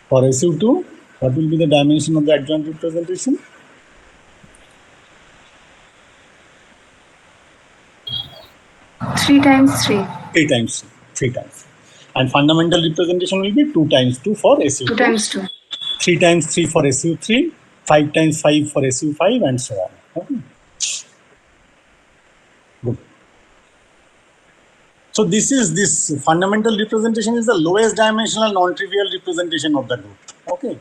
For SU2, what will be the dimension of the adjoint representation? Three times 3. 3 times 3 times. And fundamental representation will be 2 times 2 for SU2. 2 times 2. 3 times 3 for SU3, 5 times 5 for SU5, and so on. Okay. Good. So this fundamental representation is the lowest dimensional non-trivial representation of the group. Okay.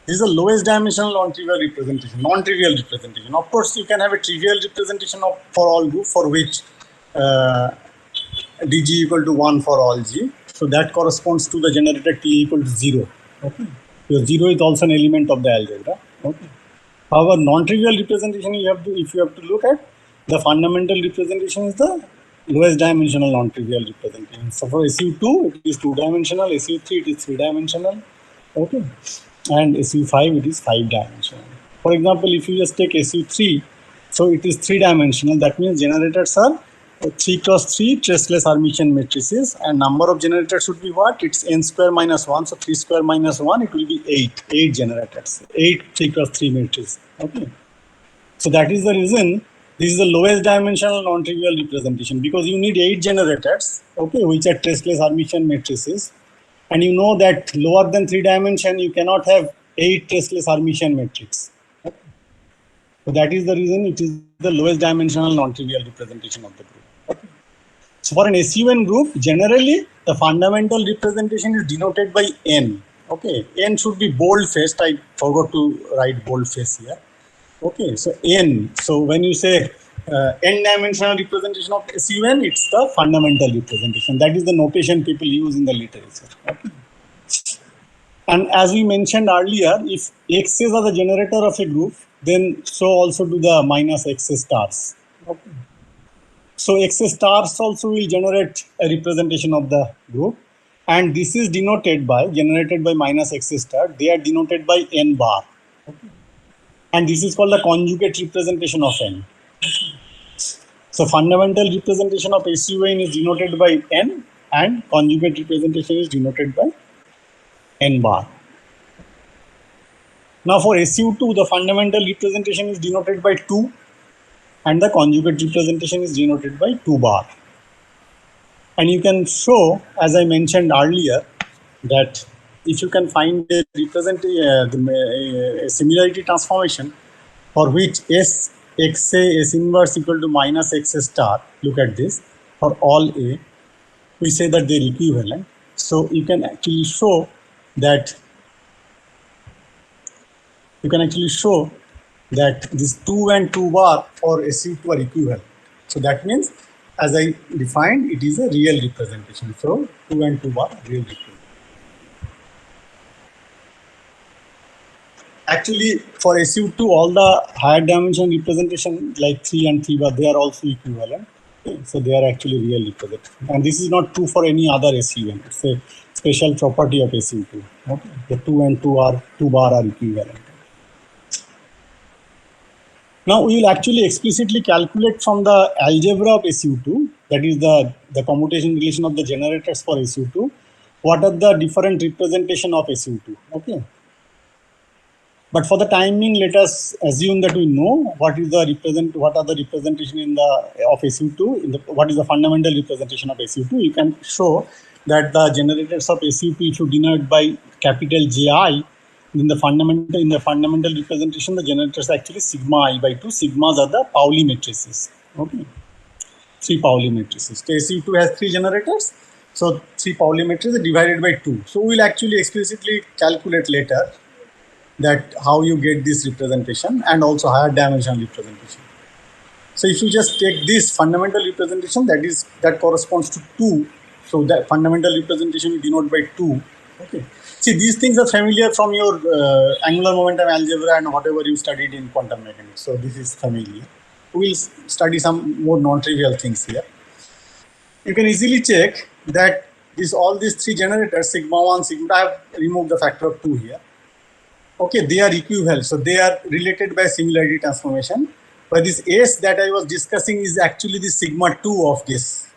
This is the lowest dimensional non-trivial representation. Non-trivial representation. Of course, you can have a trivial representation for all group for which dg equal to 1 for all g. So that corresponds to the generator t equal to 0. Okay. So 0 is also an element of the algebra. Okay. However, non-trivial representation if you have to look at, the fundamental representation is the lowest dimensional non-trivial representation. So for SU2 it is 2-dimensional, SU3 it is 3-dimensional, okay, and SU5 it is 5-dimensional. For example, if you just take SU3, so it is 3-dimensional. That means generators are 3 cross 3 traceless Hermitian matrices, and number of generators should be what? It's n square minus 1. So 3 square minus 1, it will be 8 generators, 8 3 cross 3 matrices. Okay. So that is the reason this is the lowest dimensional non-trivial representation, because you need 8 generators, okay, which are traceless Hermitian matrices, and you know that lower than 3 dimension you cannot have 8 traceless Hermitian matrix. Okay. So that is the reason it is the lowest dimensional non-trivial representation of the group. Okay. So for an SUN group, generally the fundamental representation is denoted by n. Okay, n should be bold-faced. I forgot to write bold-face here. Okay, so n. So when you say n-dimensional representation of SUN, it's the fundamental representation. That is the notation people use in the literature. Okay. And as we mentioned earlier, if x's are the generator of a group, then so also do the minus x stars. Okay. So x stars also will generate a representation of the group, and this is generated by minus x star. They are denoted by n bar. Okay. And this is called the conjugate representation of n. So fundamental representation of SUN is denoted by n, and conjugate representation is denoted by n bar. Now for SU2, the fundamental representation is denoted by 2, and the conjugate representation is denoted by 2 bar. And you can show, as I mentioned earlier, that if you can find a similarity transformation for which S xa S inverse equal to minus x star, look at this, for all A, we say that they are equivalent. So you can actually show that this 2 and 2 bar for SU2 are equivalent. So that means, as I defined, it is a real representation. So 2 and 2 bar are real representation. Actually, for SU2, all the higher dimension representation like 3 and 3 bar, they are also equivalent. Okay. So they are actually real representation. And this is not true for any other SUN. It's a special property of SU2. Okay. The 2 and 2 bar are equivalent. Now we will actually explicitly calculate from the algebra of SU2, that is the commutation relation of the generators for SU2, what are the different representation of SU2. Okay. But for the time being, let us assume that we know what are the representation of SU2, what is the fundamental representation of SU2. You can show that the generators of SU2, if you denote by capital JI, in the fundamental representation, the generators are actually sigma I by 2. Sigmas are the Pauli matrices. Okay. 3 Pauli matrices. So SU2 has 3 generators. So 3 Pauli matrices divided by 2. So we will actually explicitly calculate later that how you get this representation, and also higher dimensional representation. So if you just take this fundamental representation, that corresponds to 2. So that fundamental representation you denote by 2. Okay. See, these things are familiar from your angular momentum algebra and whatever you studied in quantum mechanics. So this is familiar. We will study some more non-trivial things here. You can easily check that all these 3 generators, sigma 1, sigma, I have removed the factor of 2 here. Okay, they are equivalent. So they are related by similarity transformation. But this S that I was discussing is actually the sigma 2 of this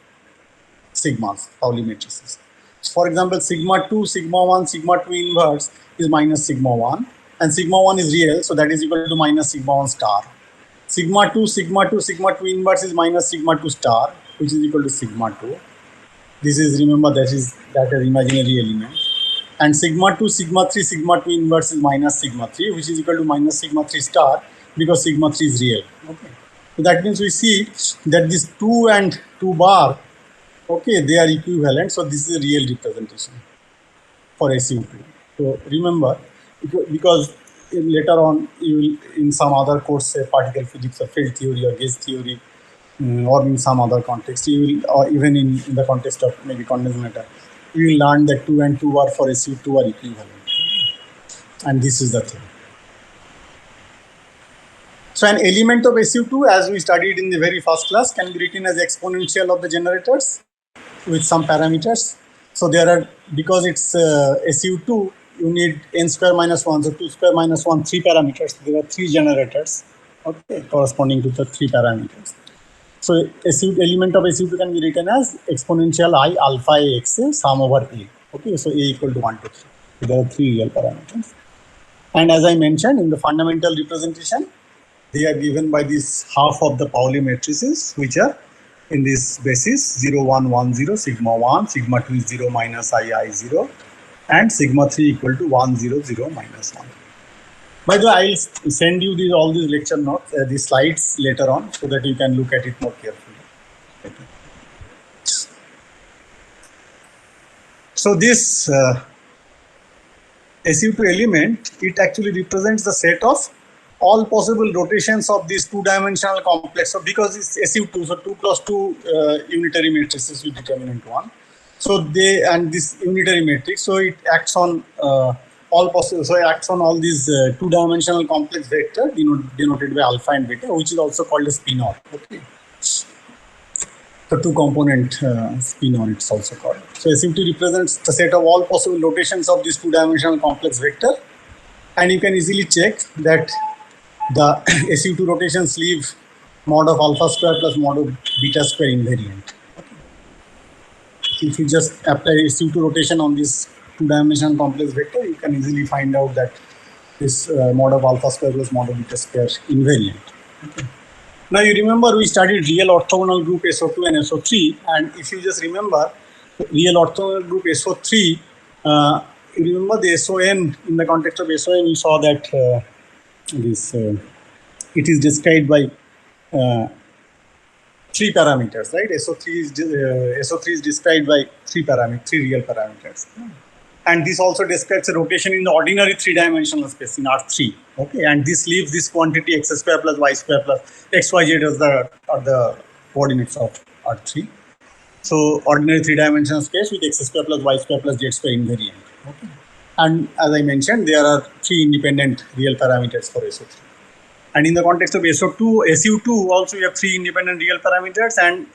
sigmas, Pauli matrices. So for example, sigma 2, sigma 1, sigma 2 inverse is minus sigma 1, and sigma 1 is real, so that is equal to minus sigma 1 star. Sigma 2, sigma 2, sigma 2 inverse is minus sigma 2 star, which is equal to sigma 2. This is, remember, that is imaginary element. And sigma 2, sigma 3, sigma 2 inverse is minus sigma 3, which is equal to minus sigma 3 star, because sigma 3 is real. Okay. So that means we see that this 2 and 2 bar, okay, they are equivalent. So this is a real representation for SU2. So remember, because later on you will, in some other course, say particle physics or field theory or gauge theory, or in some other context, you will, or even in the context of maybe condensed matter, you will learn that 2 and 2 are for SU2 are equivalent. And this is the thing. So an element of SU2, as we studied in the very first class, can be written as exponential of the generators with some parameters. So there are, because it's SU2, you need n square minus 1, so 2 square minus 1, 3 parameters. There are 3 generators, okay, corresponding to the 3 parameters. So SU element of SU2 can be written as exponential I alpha A x sum over A. Okay, so A equal to 1 to 3. So there are 3 real parameters. And as I mentioned in the fundamental representation, they are given by this half of the Pauli matrices, which are in this basis 0, 1, 1, 0, sigma 1, sigma 2 is 0 minus I 0, and sigma 3 equal to 1, 0, 0 minus 1. By the way, I will send you all these lecture notes, these slides later on, so that you can look at it more carefully. Okay. So this SU2 element, it actually represents the set of all possible rotations of this two-dimensional complex. So because it's SU2, so 2 plus 2 unitary matrices with determinant 1. So they, and this unitary matrix, so it acts on all possible, so it acts on all these two-dimensional complex vector denoted by alpha and beta, which is also called a spinor. Okay. So two-component spinor, it's also called. So SU2 represents the set of all possible rotations of this two-dimensional complex vector, and you can easily check that the SU2 rotations leave mod of alpha square plus mod of beta square invariant. Okay. So if you just apply SU2 rotation on this two-dimensional complex vector, you can easily find out that this mod of alpha square plus mod of beta square invariant. Okay. Now you remember we studied real orthogonal group SO2 and SO3, and if you just remember real orthogonal group SO3, you remember the SON, in the context of SON we saw that it is described by 3 parameters, right? SO3 is described by 3 real parameters. And this also describes a rotation in the ordinary 3-dimensional space in R3. Okay, and this leaves this quantity x square plus y square plus xyz as the coordinates of R3. So ordinary 3-dimensional space with x square plus y square plus z square invariant. Okay. And as I mentioned, there are 3 independent real parameters for SO3. And in the context of SU2 also you have 3 independent real parameters and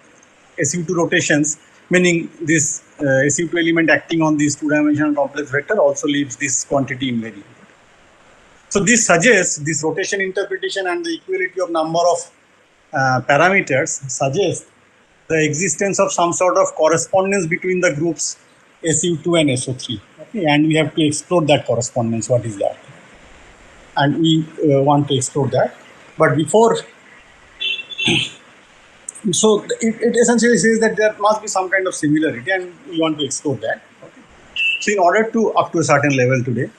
SU2 rotations, meaning this SU2 element acting on this two-dimensional complex vector also leaves this quantity invariant. So this suggests, this rotation interpretation and the equality of number of parameters suggests the existence of some sort of correspondence between the groups SU2 and SO3. Okay, and we have to explore that correspondence. What is that? And we want to explore that. But before, so it essentially says that there must be some kind of similarity, and we want to explore that. Okay. So in order to, up to a certain level today,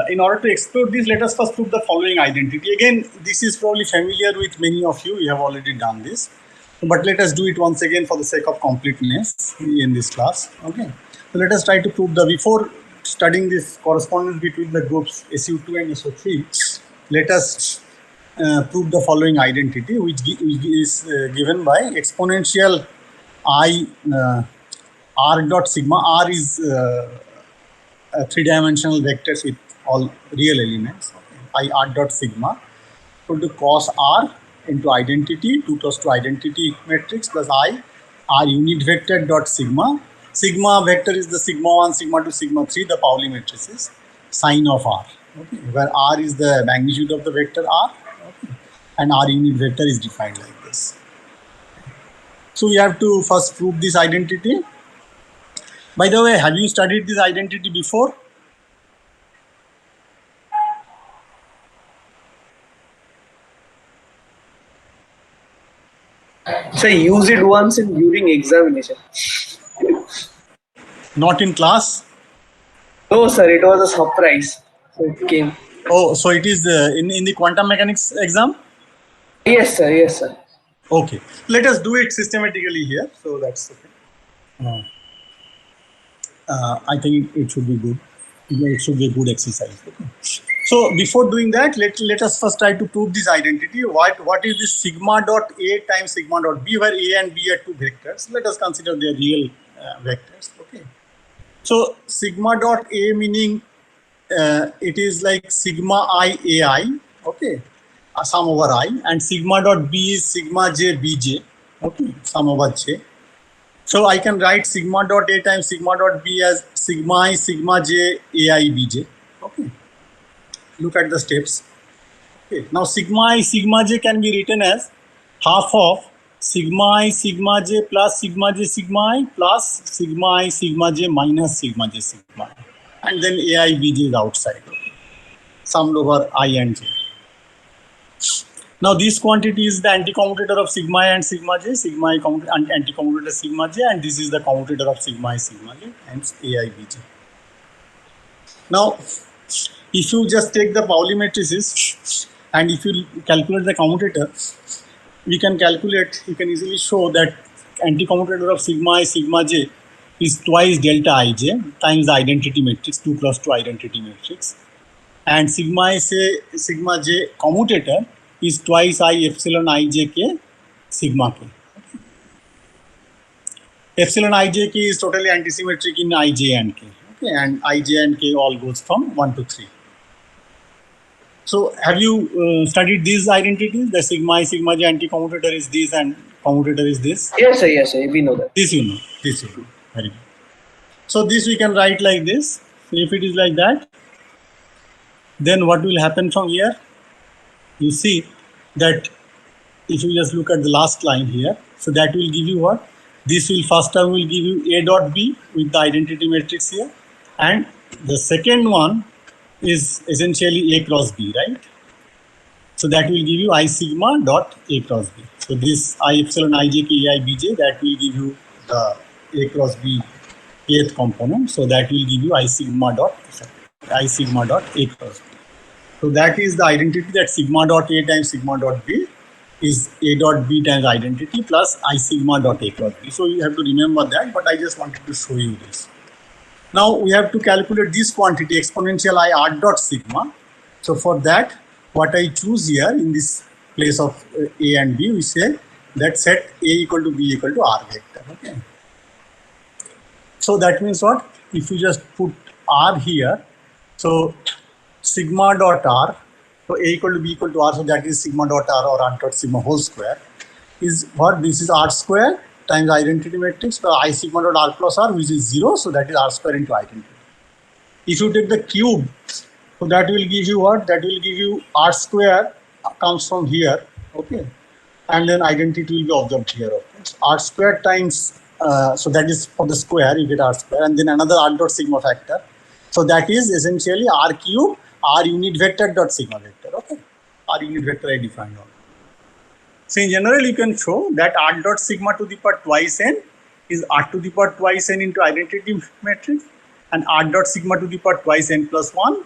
in order to explore this, let us first prove the following identity. Again, this is probably familiar with many of you. We have already done this. But let us do it once again for the sake of completeness in this class. Okay. So let us try to prove before studying this correspondence between the groups SU2 and SO3, let us prove the following identity, which is given by exponential I r dot sigma. R is a 3-dimensional vectors with all real elements. Okay. I r dot sigma equal to cos r into identity 2 plus 2 identity matrix plus I r unit vector dot sigma. Sigma vector is the sigma 1, sigma 2, sigma 3, the Pauli matrices, sine of r, okay, where r is the magnitude of the vector r, okay, and r unit vector is defined like this. So we have to first prove this identity. By the way, have you studied this identity before? So I used it once during examination. Not in class? No, sir, it was a surprise. So it came. Oh, so it is in the quantum mechanics exam? Yes, sir. Yes, sir. Okay. Let us do it systematically here. So that's okay. I think it should be good. It should be a good exercise. Okay. So before doing that, let us first try to prove this identity. What is this sigma dot A times sigma dot B, where A and B are two vectors. Let us consider their real vectors. Okay. So sigma dot A meaning it is like sigma I AI, okay, sum over I, and sigma dot B is sigma J Bj, okay, sum over J. So I can write sigma dot A times sigma dot B as sigma I sigma J AI Bj, okay. Look at the steps. Okay. Now sigma I sigma J can be written as half of sigma I sigma J plus sigma J sigma I plus sigma I sigma J minus sigma J sigma I. And then AI Bj is outside, okay, summed over I and J. Now this quantity is the anti-commutator of sigma I and sigma J, sigma I anti-commutator sigma J, and this is the commutator of sigma I sigma J, hence AI Bj. Now if you just take the Pauli matrices and if you calculate the commutator, you can easily show that anti-commutator of sigma I sigma J is twice delta Ij times the identity matrix, 2 plus 2 identity matrix, and sigma I say sigma J commutator is twice I epsilon Ij k sigma k. Epsilon Ij k is totally antisymmetric in Ij and k, okay, and Ij and k all goes from 1 to 3. So have you studied these identities? The sigma I sigma J anti-commutator is this and commutator is this. Yes, sir, we know that. This you know. Very good. So this we can write like this. So if it is like that, then what will happen from here? You see that if you just look at the last line here, so that will give you what? This will first term will give you A dot B with the identity matrix here, and the second one is essentially A cross B, right? So that will give you I sigma dot A cross B. So this I epsilon Ij k AI Bj, that will give you the A cross B kth component. So that will give you I sigma dot A cross B. So that is the identity, that sigma dot A times sigma dot B is A dot B times identity plus I sigma dot A cross B. So you have to remember that, but I just wanted to show you this. Now we have to calculate this quantity exponential I r dot sigma. So for that, what I choose here in this place of A and B, we say that set A equal to B equal to R vector. Okay. So that means what? If you just put R here, so sigma dot R, so A equal to B equal to R, so that is sigma dot R or R dot sigma whole square is what? This is R square times identity matrix, the I sigma dot R plus R, which is 0, so that is R square into identity. If you take the cube, so that will give you what? That will give you R square comes from here, okay, and then identity will be observed here. Okay. R square times, so that is for the square, you get R square, and then another R dot sigma factor. So that is essentially R cube, R unit vector dot sigma vector, okay. R unit vector I defined on. So in general, you can show that R dot sigma to the power twice n is R to the power twice n into identity matrix, and R dot sigma to the power twice n plus 1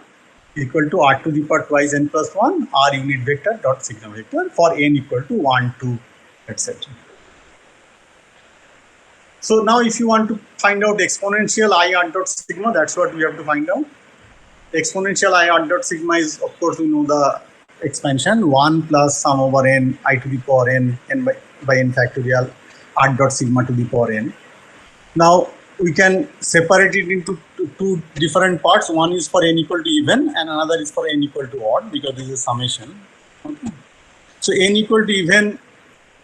equal to R to the power twice n plus 1 R unit vector dot sigma vector for n equal to 1, 2, etc. So now if you want to find out exponential I r dot sigma, that's what we have to find out. Exponential I r dot sigma is, of course, we know the expansion 1 plus sum over n I to the power n by n factorial r dot sigma to the power n. Now we can separate it into two different parts. One is for n equal to even and another is for n equal to odd, because this is a summation. Okay. So n equal to even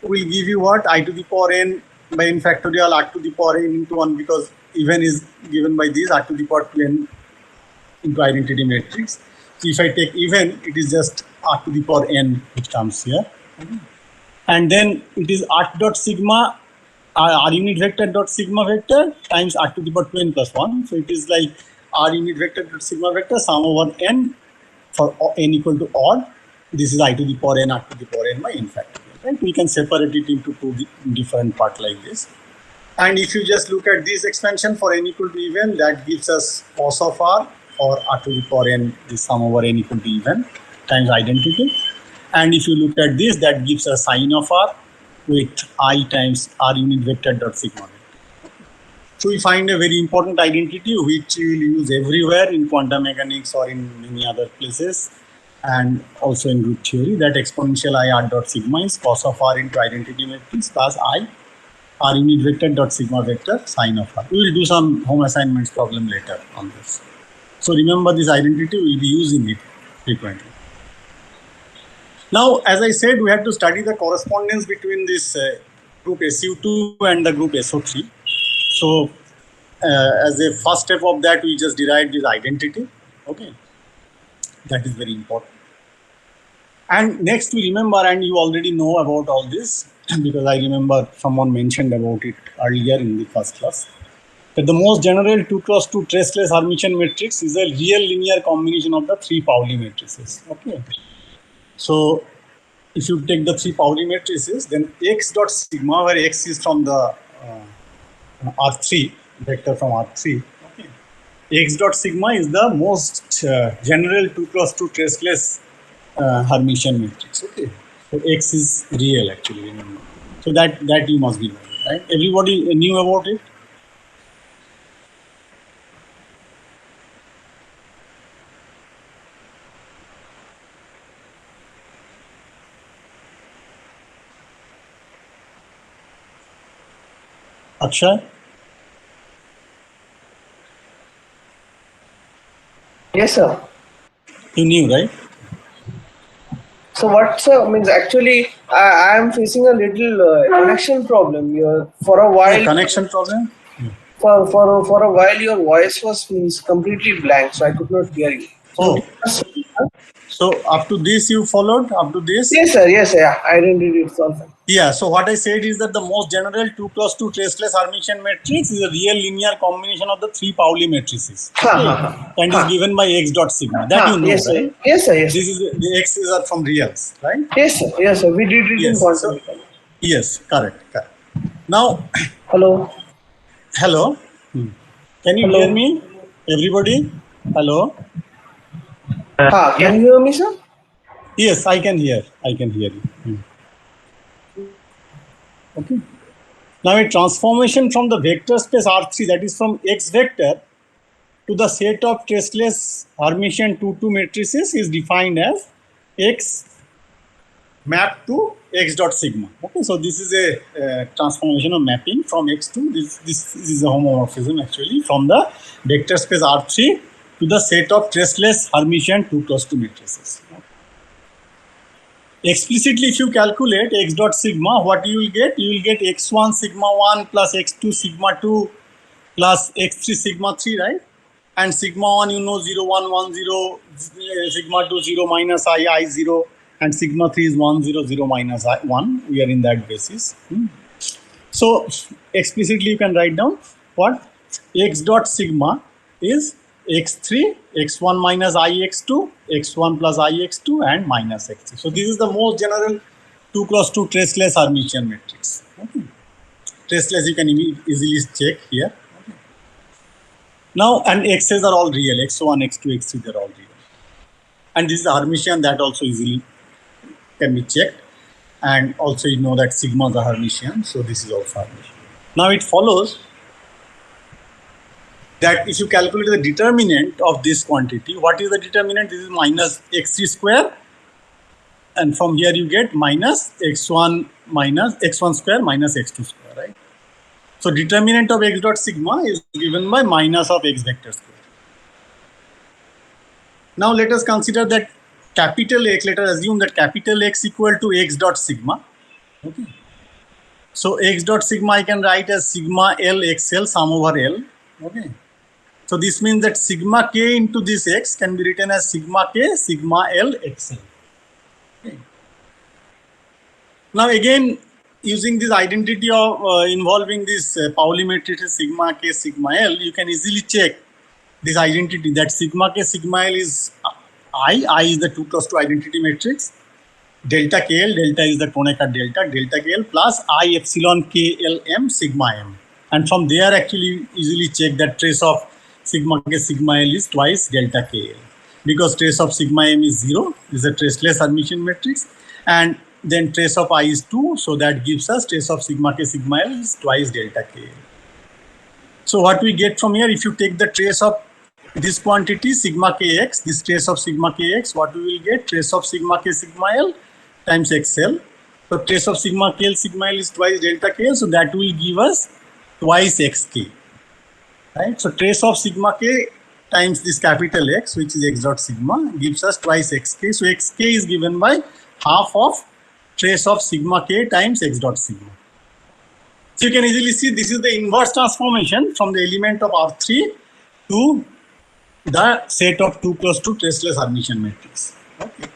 will give you what? I to the power n by n factorial r to the power n into 1, because even is given by this r to the power 2n into identity matrix. So if I take even, it is just r to the power n which comes here. Okay. And then it is r dot sigma, r unit vector dot sigma vector times r to the power 2n plus 1. So it is like r unit vector dot sigma vector sum over n for n equal to odd. This is I to the power n r to the power n by n factorial. Right? We can separate it into two different parts like this. And if you just look at this expansion for n equal to even, that gives us cos of r or r to the power n, this sum over n equal to even times identity. And if you look at this, that gives us sine of r with I times r unit vector dot sigma vector. So we find a very important identity which we will use everywhere in quantum mechanics or in many other places. and also in group theory, that exponential I r dot sigma is cos of r into identity matrix plus I r unit vector dot sigma vector sine of r. We will do some home assignments problem later on this. So remember this identity, we will be using it frequently. Now, as I said, we have to study the correspondence between this group SU2 and the group SO3. So, as a first step of that, we just derived this identity. Okay, that is very important. And next, we remember, and you already know about all this because I remember someone mentioned about it earlier in the first class, that the most general 2 cross 2 traceless Hermitian matrix is a real linear combination of the 3 Pauli matrices. Okay. So, if you take the 3 Pauli matrices, then x dot sigma, where x is from the R3, vector from R3, okay. X dot sigma is the most general 2 cross 2 traceless Hermitian matrix. Okay. So, x is real actually, remember. So, that you must be knowing, right? Everybody knew about it? Akshay? Yes, sir. You knew, right? So what, sir, means actually I am facing a little connection problem here. For a while, Connection problem? for a while, your voice was means completely blank, so I could not hear you. Oh, so up to this you followed? Up to this? Yes, sir. Yes, sir. Yeah, I didn't read it. Perfect. Yeah, so what I said is that the most general 2 cross 2 traceless Hermitian matrix is a real linear combination of the 3 Pauli matrices. And is given by x dot sigma. That you know, yes, sir. right? Yes, sir. Yes. This is the x's are from reals, right? Yes, sir. Yes, sir. We did it in Yes. quantum. Yes, correct. Now, Hello. hello. Can you Hello. hear me? Everybody? Hello? Can you hear me, sir? Yes, I can hear. I can hear you. Okay. Now a transformation from the vector space R3, that is from X vector to the set of traceless Hermitian 2-2 matrices, is defined as X mapped to X dot sigma. Okay, so this is a transformation of mapping from X to this is a homomorphism actually from the vector space R3 to the set of traceless Hermitian 2 cross 2 matrices. Explicitly, if you calculate x dot sigma, what you will get? You will get x1 sigma 1 plus x2 sigma 2 plus x3 sigma 3, right? And sigma 1, you know, 0, 1, 1, 0, sigma 2, 0 minus I 0, and sigma 3 is 1, 0, 0 minus I 1. We are in that basis. So, explicitly, you can write down what? X dot sigma is x3, x1 minus ix2, x1 plus ix2 and minus x3. So this is the most general 2 cross 2 traceless Hermitian matrix. Okay. Traceless you can easily check here. Okay. Now, and x's are all real, x1, x2, x3, they're all real. And this is the Hermitian, that also easily can be checked. And also you know that sigmas are Hermitian, so this is also Hermitian. Now it follows that if you calculate the determinant of this quantity, what is the determinant? This is minus x3 square, and from here you get minus x1 square minus x2 square, right? So determinant of x dot sigma is given by minus of x vector square. Now let us consider that capital X, let us assume that capital X equal to x dot sigma. Okay. So x dot sigma I can write as sigma L XL sum over L. Okay. So this means that sigma k into this x can be written as sigma k sigma L XL. Okay. Now again, using this identity of involving this Pauli matrix sigma k sigma L, you can easily check this identity that sigma k sigma L is I is the 2 cross 2 identity matrix, delta KL, delta is the Kronecker delta KL plus I epsilon KL M sigma M. And from there actually easily check that trace of sigma k sigma L is twice delta KL. Because trace of sigma M is 0, is a traceless Hermitian matrix, and then trace of I is 2, so that gives us trace of sigma k sigma L is twice delta KL. So what we get from here, if you take the trace of this quantity sigma kx, this trace of sigma kx, what we will get? Trace of sigma k sigma l times xl. So trace of sigma k l sigma l is twice delta kl, so that will give us twice xk. Right? So trace of sigma k times this capital X, which is x dot sigma, gives us twice xk. So xk is given by half of trace of sigma k times x dot sigma. So you can easily see this is the inverse transformation from the element of R3 to the set of 2 plus 2 traceless Hermitian matrix. Okay.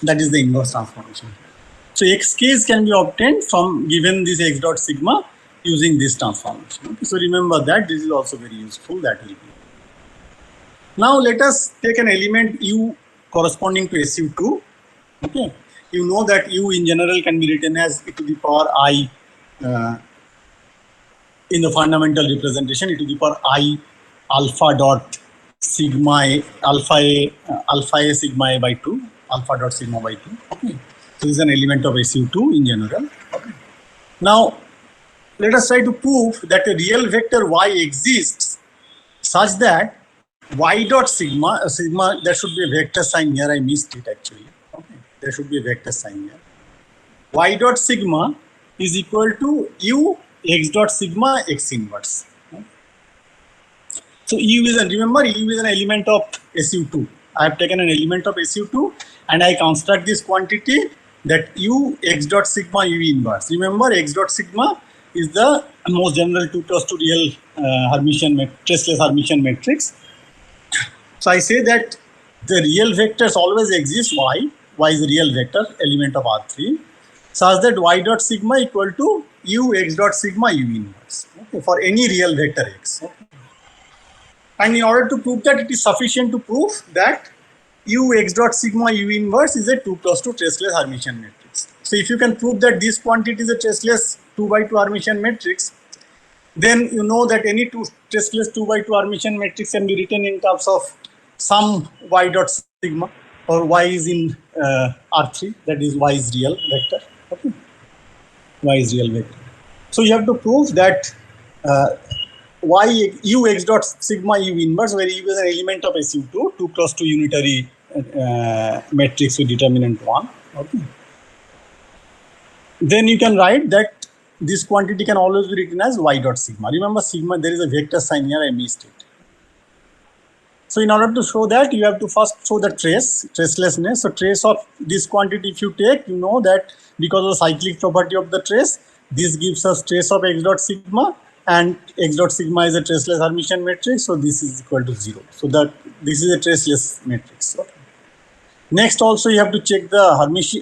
That is the inverse transformation. So xk's can be obtained from given this x dot sigma using this transformation. Okay. So remember that this is also very useful. That will be. Now let us take an element u corresponding to SU2. Okay. You know that u in general can be written as e to the power I in the fundamental representation, e to the power I alpha dot sigma a, alpha a sigma a by 2, alpha dot sigma by 2. Okay. So this is an element of SU2 in general. Okay. Now let us try to prove that a real vector y exists such that y dot sigma, there should be a vector sign here, I missed it actually. Okay. There should be a vector sign here. Y dot sigma is equal to u x dot sigma x inverse. Okay. So u is, remember u is an element of SU2. I have taken an element of SU2 and I construct this quantity that u x dot sigma u inverse. Remember x dot sigma is the most general 2 plus 2 real traceless Hermitian matrix. So I say that the real vectors always exist y is a real vector element of R3 such that y dot sigma equal to u x dot sigma u inverse, okay, for any real vector x. Okay. And in order to prove that, it is sufficient to prove that u x dot sigma u inverse is a 2 plus 2 traceless Hermitian matrix. So if you can prove that this quantity is a traceless 2 by 2 Hermitian matrix, then you know that any traceless 2 by 2 Hermitian matrix can be written in terms of some y dot sigma, or y is in R3, that is y is real vector. Okay. Y is real vector. So you have to prove that u x dot sigma u inverse, where u is an element of SU2, 2 plus 2 unitary matrix with determinant 1. Okay. Then you can write that this quantity can always be written as y dot sigma. Remember sigma, there is a vector sign here, I missed it. So in order to show that, you have to first show the tracelessness. So trace of this quantity, if you take, you know that because of the cyclic property of the trace, this gives us trace of x dot sigma, and x dot sigma is a traceless Hermitian matrix, so this is equal to 0. So that this is a traceless matrix. Okay. Next also you have to check the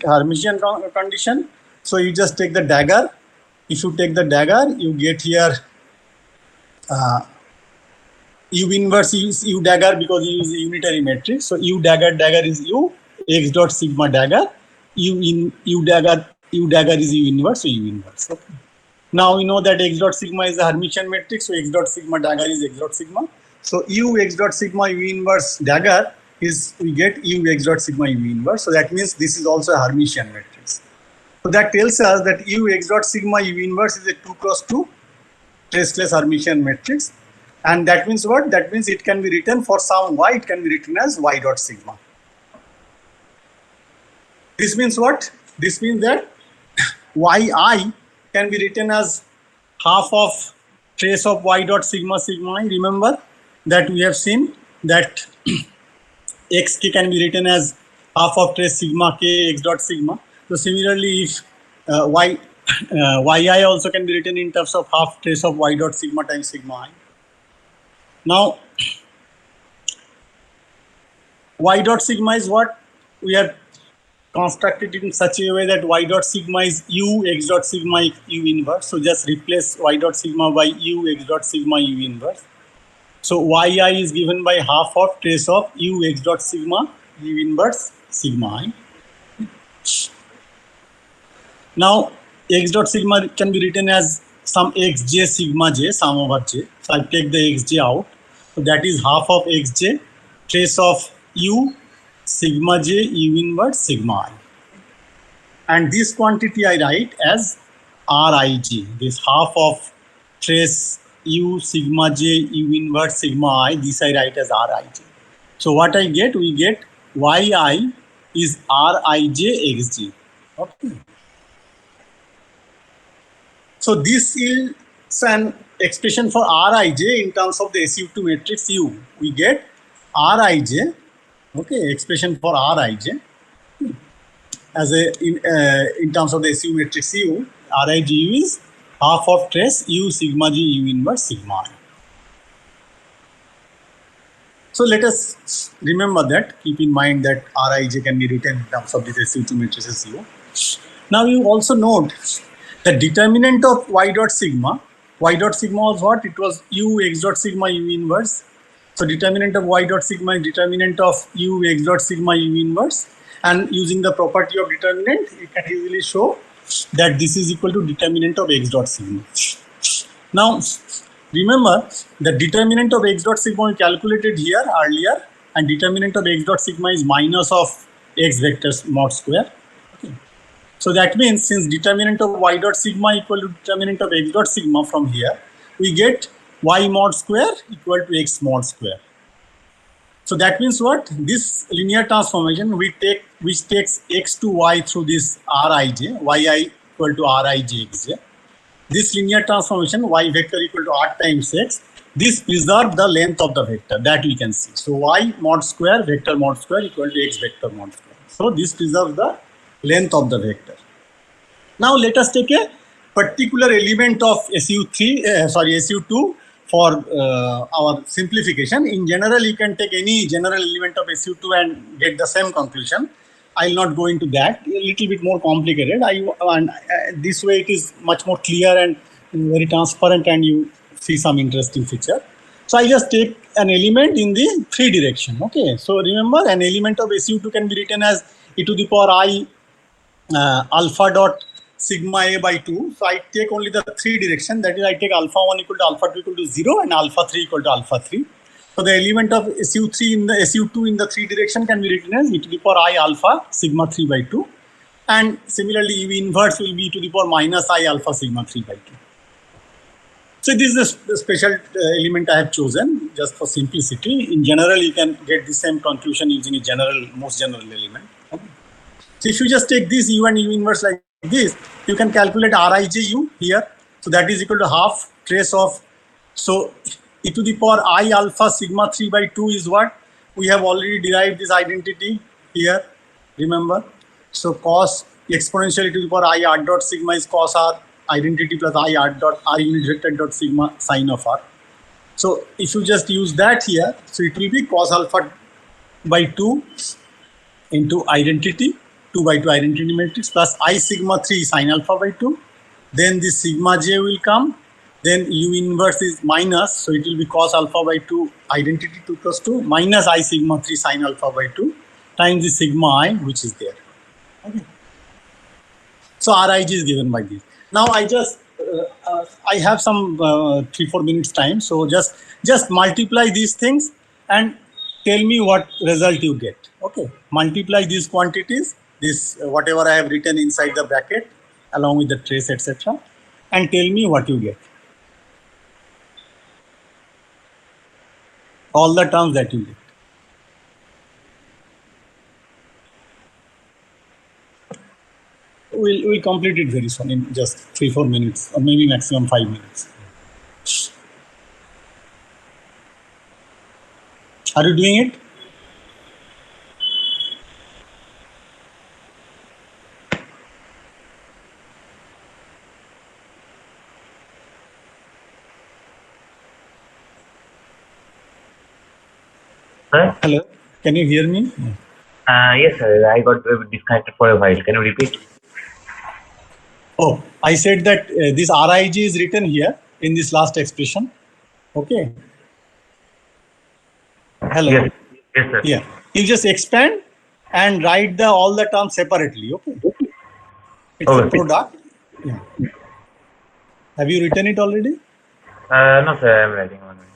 Hermitian condition. So you just take the dagger. If you take the dagger, you get here u inverse is u dagger because u is a unitary matrix. So u dagger is u x dot sigma dagger, u dagger is u inverse, so u inverse. Okay. Now we know that x dot sigma is a Hermitian matrix, so x dot sigma dagger is x dot sigma. So u x dot sigma u inverse dagger is, we get u x dot sigma u inverse. So that means this is also a Hermitian matrix. So that tells us that u x dot sigma u inverse is a 2 cross 2 traceless Hermitian matrix. And that means what? That means it can be written for some y, it can be written as y dot sigma. This means what? This means that yi can be written as half of trace of y dot sigma sigma I. Remember that we have seen that xk can be written as half of trace sigma k x dot sigma. So similarly, if yi also can be written in terms of half trace of y dot sigma times sigma I. Now, y dot sigma is what? We have constructed it in such a way that y dot sigma is u x dot sigma u inverse. So just replace y dot sigma by u x dot sigma u inverse. So yi is given by half of trace of u x dot sigma u inverse sigma I. Now, x dot sigma can be written as some xj sigma j, sum over j. So I take the xj out. So that is half of xj trace of u sigma j u inverse sigma I. And this quantity I write as rij, this half of trace U sigma j U inverse sigma I. This I write as Rij. So what I get? We get Yi is Rij xg. Okay. So this is an expression for Rij in terms of the SU2 matrix U. We get Rij, okay, expression for Rij as in terms of the SU matrix U. Rij U is half of trace U sigma j U inverse sigma I. So let us remember that, keep in mind that Rij can be written in terms of this SU2 matrices U. Now you also note the determinant of y dot sigma was what? It was U x dot sigma U inverse. So determinant of y dot sigma is determinant of U x dot sigma U inverse. And using the property of determinant, you can easily show that this is equal to determinant of x dot sigma. Now, remember the determinant of x dot sigma we calculated here earlier, and determinant of x dot sigma is minus of x vectors mod square. Okay. So that means since determinant of y dot sigma equal to determinant of x dot sigma, from here we get y mod square equal to x mod square. So that means what? This linear transformation which takes x to y through this Rij, yi equal to Rij xj. This linear transformation y vector equal to r times x, this preserves the length of the vector, that we can see. So y mod square vector mod square equal to x vector mod square. So this preserves the length of the vector. Now let us take a particular element of SU2 for our simplification. In general, you can take any general element of SU2 and get the same conclusion. I will not go into that. A little bit more complicated. This way it is much more clear and very transparent, and you see some interesting feature. So I just take an element in the 3 direction. Okay. So remember, an element of SU2 can be written as e to the power I alpha dot sigma a by 2. So I take only the 3 direction. That is, I take alpha 1 equal to alpha 2 equal to 0 and alpha 3 equal to alpha 3. So the element of SU2 in the 3 direction can be written as e to the power I alpha sigma 3 by 2. And similarly, U inverse will be e to the power minus I alpha sigma 3 by 2. So this is the special element I have chosen just for simplicity. In general, you can get the same conclusion using a most general element. Okay. So if you just take this U and U inverse like this, you can calculate Rij U here. So that is equal to half trace of, so e to the power I alpha sigma 3 by 2 is what? We have already derived this identity here, remember. So cos exponential e to the power I r dot sigma is cos r identity plus I r dot r unit vector dot sigma sine of r. So if you just use that here, so it will be cos alpha by 2 into identity, 2 by 2 identity matrix plus I sigma 3 sine alpha by 2. Then this sigma j will come. Then U inverse is minus, so it will be cos alpha by 2 identity 2 plus 2 minus I sigma 3 sine alpha by 2 times the sigma I which is there. Okay. So Rij is given by this. Now I have some 3-4 minutes time, so just multiply these things and tell me what result you get. Okay, multiply these quantities, this whatever I have written inside the bracket along with the trace etc. and tell me what you get. All the terms that you get. We'll complete it very soon in just 3-4 minutes or maybe maximum 5 minutes. Are you doing it? Sir? Hello, can you hear me? Yes, sir. I got disconnected for a while. Can you repeat? Oh, I said that this Rij is written here in this last expression. Okay. Hello. Yes. Yes, sir. Yeah. You just expand and write all the terms separately. Okay. It's a Okay. product. Yeah. Have you written it already? No, sir. I'm writing on it.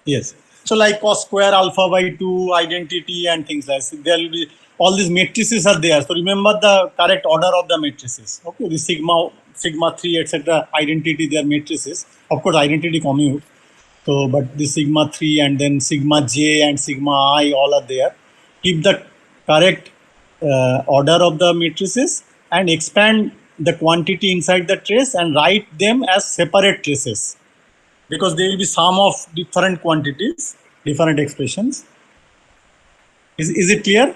Yes. So like cos square alpha by 2, identity and things like that. There will be all these matrices are there. So remember the correct order of the matrices. Okay. The sigma sigma 3, etc. identity, they are matrices. Of course, identity commute. So, but the sigma 3 and then sigma j and sigma I all are there. Keep the correct order of the matrices and expand the quantity inside the trace and write them as separate traces, because they will be sum of different quantities, different expressions. Is it clear?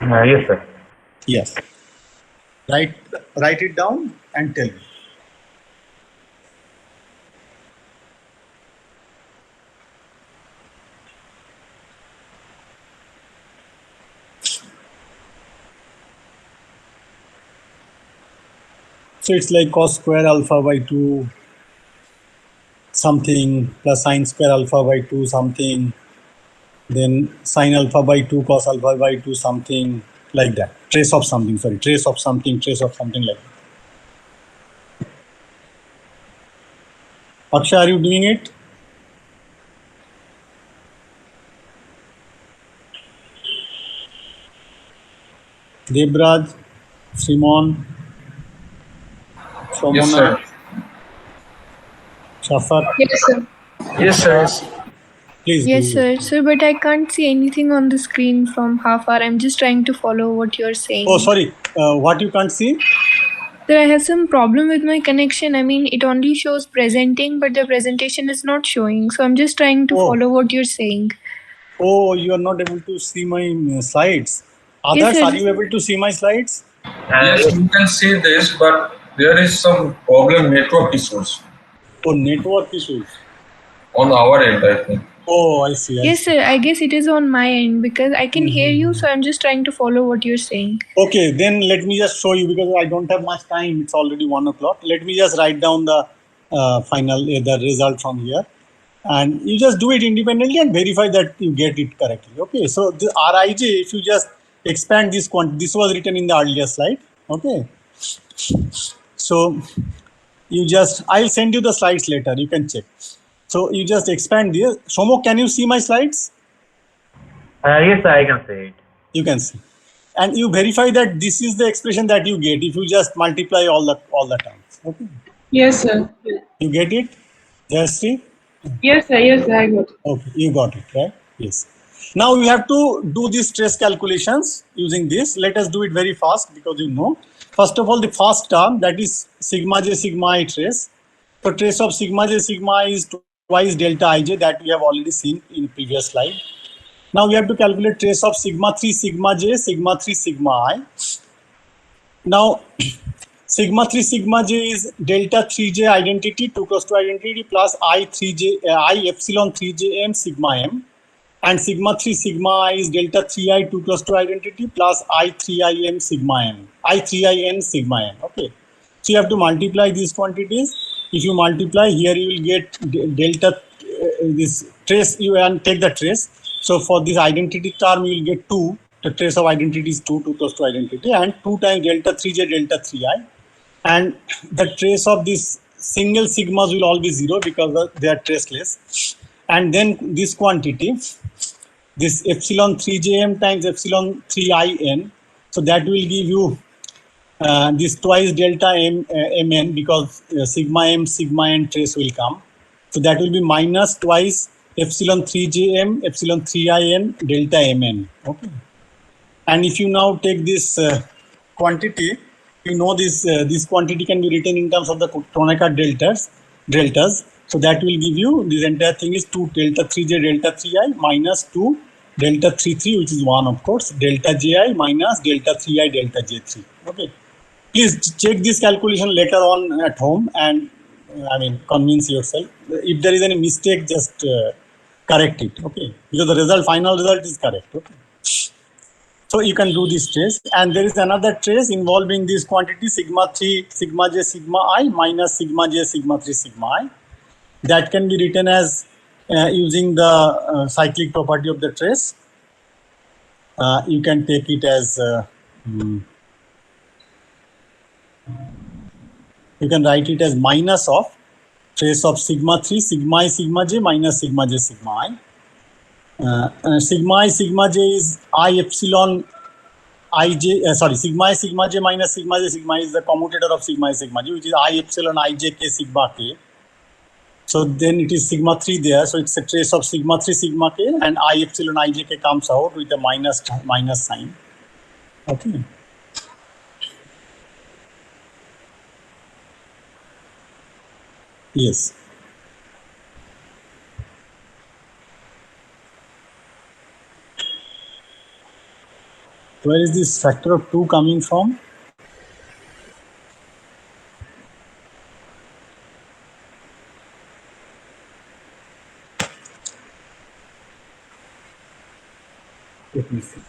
Yes, sir. Yes. Write it down and tell me. So it's like cos square alpha by 2 something plus sine square alpha by 2 something, then sine alpha by 2 cos alpha by 2 something, like that. Trace of something like that. Akshay, are you doing it? Debraj, Simon, Shomona, Yes, sir. Shafar, Yes, sir. Yes, sir. please Yes, do. sir. Sir, but I can't see anything on the screen from half hour. I'm just trying to follow what you're saying. Oh, sorry. What you can't see? Sir, I have some problem with my connection. I mean, it only shows presenting, but the presentation is not showing. So I'm just trying to Oh. follow what you're saying. Oh, you are not able to see my slides. Others, sir. are you able to see my slides? Yes, you can see this, but there is some problem, network issues Oh, network issues. on our end, I think. Oh, I see. Yes, sir. I guess it is on my end because I can hear you. So I'm just trying to follow what you're saying. Okay, then let me just show you, because I don't have much time. It's already 1 o'clock. Let me just write down the final the result from here, and you just do it independently and verify that you get it correctly. Okay, so the Rij, if you just expand this quantity, this was written in the earlier slide. Okay, so you just, I'll send you the slides later. You can check. So you just expand this. Shomo, can you see my slides? Yes, sir, I can say it. You can see, and you verify that this is the expression that you get if you just multiply all the times. Okay, Yes, sir. you get it, Jayashree? Yes, sir. Yes, sir. I got it. Okay, you got it, right? Yes. Now we have to do these trace calculations using this. Let us do it very fast, because you know. First of all, the first term, that is sigma j sigma I trace. So trace of sigma j sigma I is twice delta ij, that we have already seen in previous slide. Now we have to calculate trace of sigma 3 sigma j sigma 3 sigma I. Now sigma 3 sigma j is delta 3j identity, 2 cross 2 identity, plus I epsilon 3j m sigma m, and sigma 3 sigma I is delta 3i 2 cross 2 identity plus I 3i m sigma m, I 3i n sigma m. Okay, so you have to multiply these quantities. If you multiply here, you will get delta this trace, you and take the trace. So for this identity term, you will get 2. The trace of identity is 2 cross 2 identity, and 2 times delta 3j delta 3i. And the trace of this single sigmas will all be 0 because they are traceless. And then this quantity, this epsilon 3jm times epsilon 3in, so that will give you this twice delta mn, because sigma m sigma n trace will come. So that will be minus twice epsilon 3jm epsilon 3in delta mn. Okay. And if you now take this quantity, you know this quantity can be written in terms of the Kronecker deltas. So that will give you, this entire thing is 2 delta 3j delta 3i minus 2 delta 3 which is 1, of course, delta ji minus delta 3i delta j3. Okay. Please check this calculation later on at home and convince yourself. If there is any mistake, just correct it. Okay. Because the final result is correct. Okay. So you can do this trace, and there is another trace involving this quantity sigma 3 sigma j sigma I minus sigma j sigma 3 sigma I. That can be written as using the cyclic property of the trace. You can take it as you can write it as minus of trace of sigma 3 sigma I sigma j minus sigma j sigma I. Sigma I sigma j is I sigma is sigma j minus sigma j. Sigma is the commutator of sigma is sigma j, which is I epsilon ij k sigma k. So then it is sigma 3 there. So it's a trace of sigma 3 sigma k, and I epsilon ij k comes out with a minus sign. Okay. Yes. Where is this factor of 2 coming from? Let me see.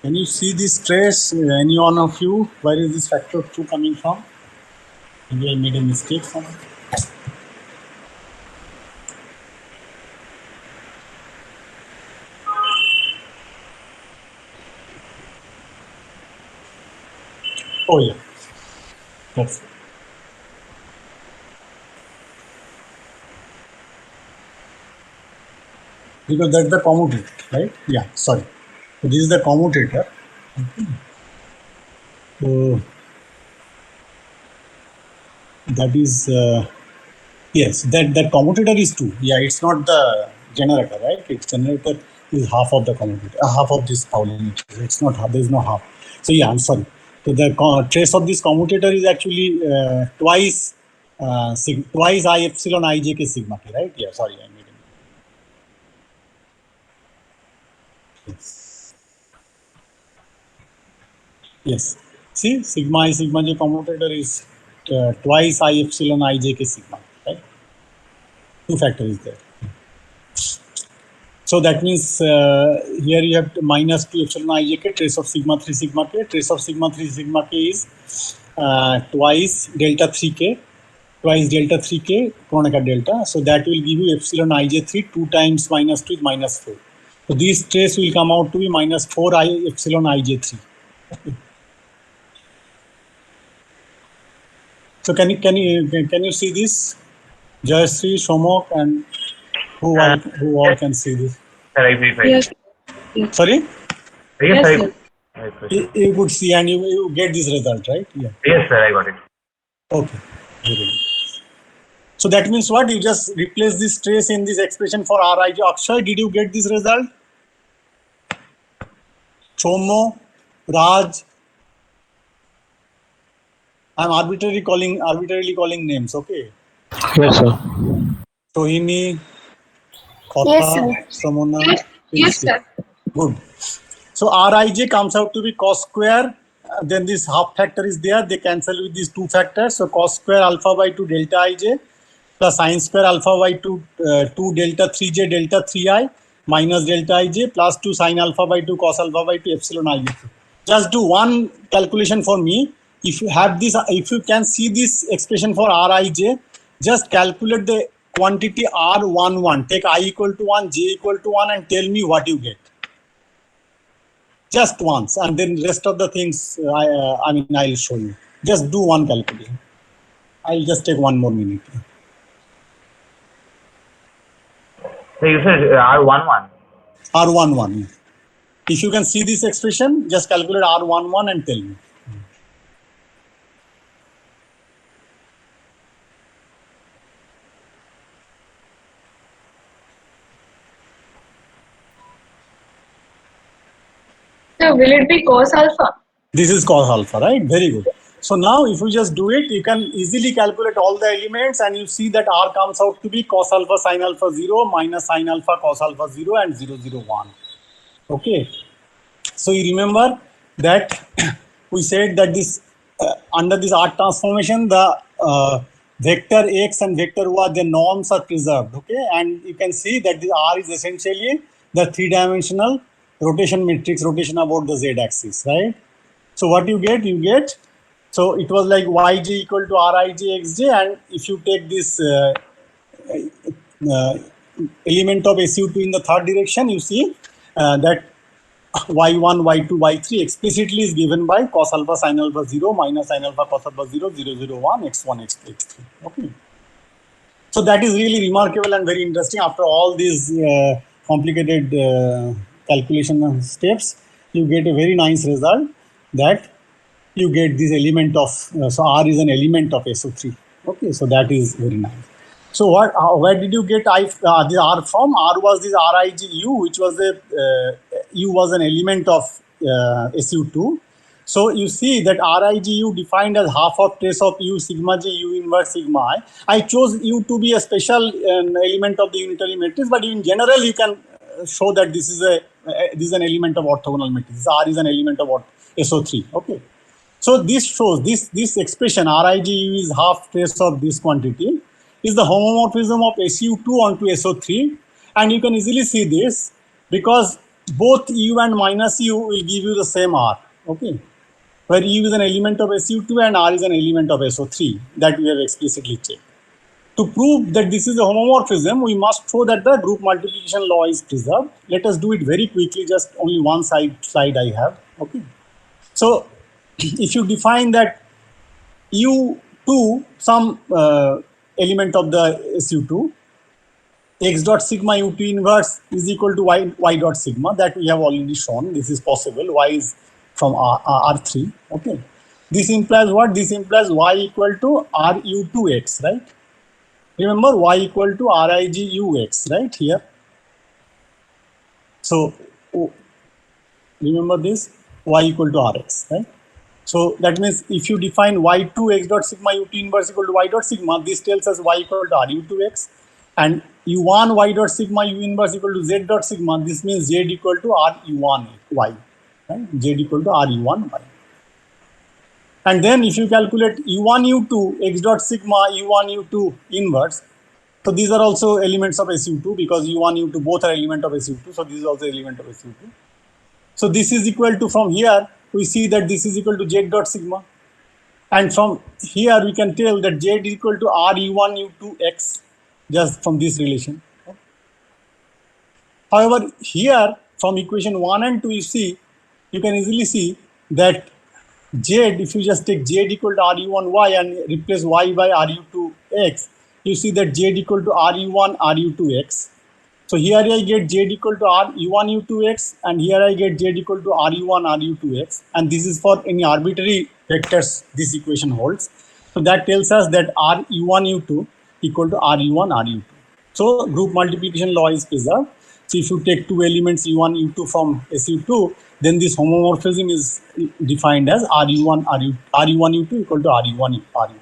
Can you see this trace? Any one of you? Where is this factor of 2 coming from? Maybe I made a mistake somewhere. Oh yeah, that's it. Because that's the commutator, right? Yeah, sorry. So this is the commutator. Okay. So that is yes, that commutator is 2. Yeah, it's not the generator, right? Its generator is half of the commutator, half of this Pauling. It's not half. There is no half. So yeah, I'm sorry. So the trace of this commutator is actually twice I epsilon ij k sigma k, right? Yeah, sorry, I made it. Yes. Yes. See, sigma I sigma j commutator is twice I epsilon ij k sigma, right? 2 factor is there. So that means here you have minus 2 epsilon ij k, trace of sigma 3 sigma k. Trace of sigma 3 sigma k is twice delta 3k, Kronecker delta. So that will give you epsilon ij3, 2 times minus 2 is minus 4. So this trace will come out to be minus 4 I epsilon ij3. Okay. So can you see this? Jayashree, Shomok, and who all can see this? Sir, I verified. Yes. Yes, Yes, sir. sir. You could see and you get this result, right? Yeah. Yes, sir, I got it. Okay. Very good. So that means what? You just replace this trace in this expression for Rij. Akshay, did you get this result? Chomo, Raj. I'm arbitrarily calling names. Okay. Yes, sir. Sohini, Kotha, Yes, sir. Samona. Yes, sir. Good. So Rij comes out to be cos square. Then this half factor is there. They cancel with these 2 factors. So cos square alpha by 2 delta ij plus sin square alpha by 2 delta 3j delta 3i minus delta ij plus 2 sin alpha by 2 cos alpha by 2 epsilon ij. Just do one calculation for me. If you have this, if you can see this expression for Rij, just calculate the quantity R11. Take I equal to 1, j equal to 1 and tell me what you get. Just once, and then rest of the things I'll show you. Just do one calculation. I'll just take 1 more minute. So you said R11. R11. If you can see this expression, just calculate R11 and tell me. So will it be cos alpha? This is cos alpha, right? Very good. So now if you just do it, you can easily calculate all the elements and you see that R comes out to be cos alpha sin alpha 0 minus sin alpha cos alpha 0 and 0, 0, 1. Okay. So you remember that we said that this under this R transformation, the vector x and vector y, their norms are preserved. Okay. And you can see that the R is essentially the 3-dimensional rotation matrix, rotation about the z axis, right? So what you get, so it was like yj equal to rij xj, and if you take this element of SU2 in the third direction, you see that y1, y2, y3 explicitly is given by cos alpha sin alpha 0 minus sin alpha cos alpha 0, 0, 0, 1, x1, x2, x3. Okay. So that is really remarkable and very interesting. After all these complicated calculation steps, you get a very nice result that you get this element of, so R is an element of SO3. Okay, so that is very nice. So where did you get the R from? R was this RIGU, which was U was an element of SU2. So you see that RIGU defined as half of trace of U sigma j U inverse sigma I. I chose U to be a special element of the unitary matrix, but in general you can show that this is an element of orthogonal matrix. R is an element of SO3. Okay. So this shows this expression RIGU is half trace of this quantity is the homomorphism of SU2 onto SO3, and you can easily see this because both U and minus U will give you the same R. Okay, where U is an element of SU2 and R is an element of SO3 that we have explicitly checked. To prove that this is a homomorphism, we must show that the group multiplication law is preserved. Let us do it very quickly. Just only one slide I have. Okay, so if you define that U2 some element of the SU2, x dot sigma U2 inverse is equal to y dot sigma, that we have already shown. This is possible. Y is from R3. Okay. This implies what? This implies y equal to RU2x, right? Remember y equal to RIGUX, right? Here. So remember this, y equal to Rx, right? So that means if you define y2 x dot sigma U2 inverse equal to y dot sigma, this tells us y equal to RU2x, and U1 y dot sigma U inverse equal to z dot sigma. This means z equal to RU1 y, right? Z equal to RU1 y. And then if you calculate U1 U2 x dot sigma U1 U2 inverse, so these are also elements of SU2 because U1 U2 both are element of SU2. So this is also element of SU2. So this is equal to, from here we see that this is equal to z dot sigma, and from here we can tell that z is equal to RU1 U2x just from this relation. However, here from equation 1 and 2 you can easily see that z, if you just take z equal to RU1y and replace y by RU2x, you see that z equal to RU1 RU2x. So here I get z equal to RU1 U2x, and here I get z equal to RU1 RU2x, and this is for any arbitrary vectors this equation holds. So that tells us that RU1 U2 equal to RU1 RU2. So group multiplication law is preserved. So if you take two elements U1 U2 from SU2, then this homomorphism is defined as RU1 U2 equal to RU1 RU2.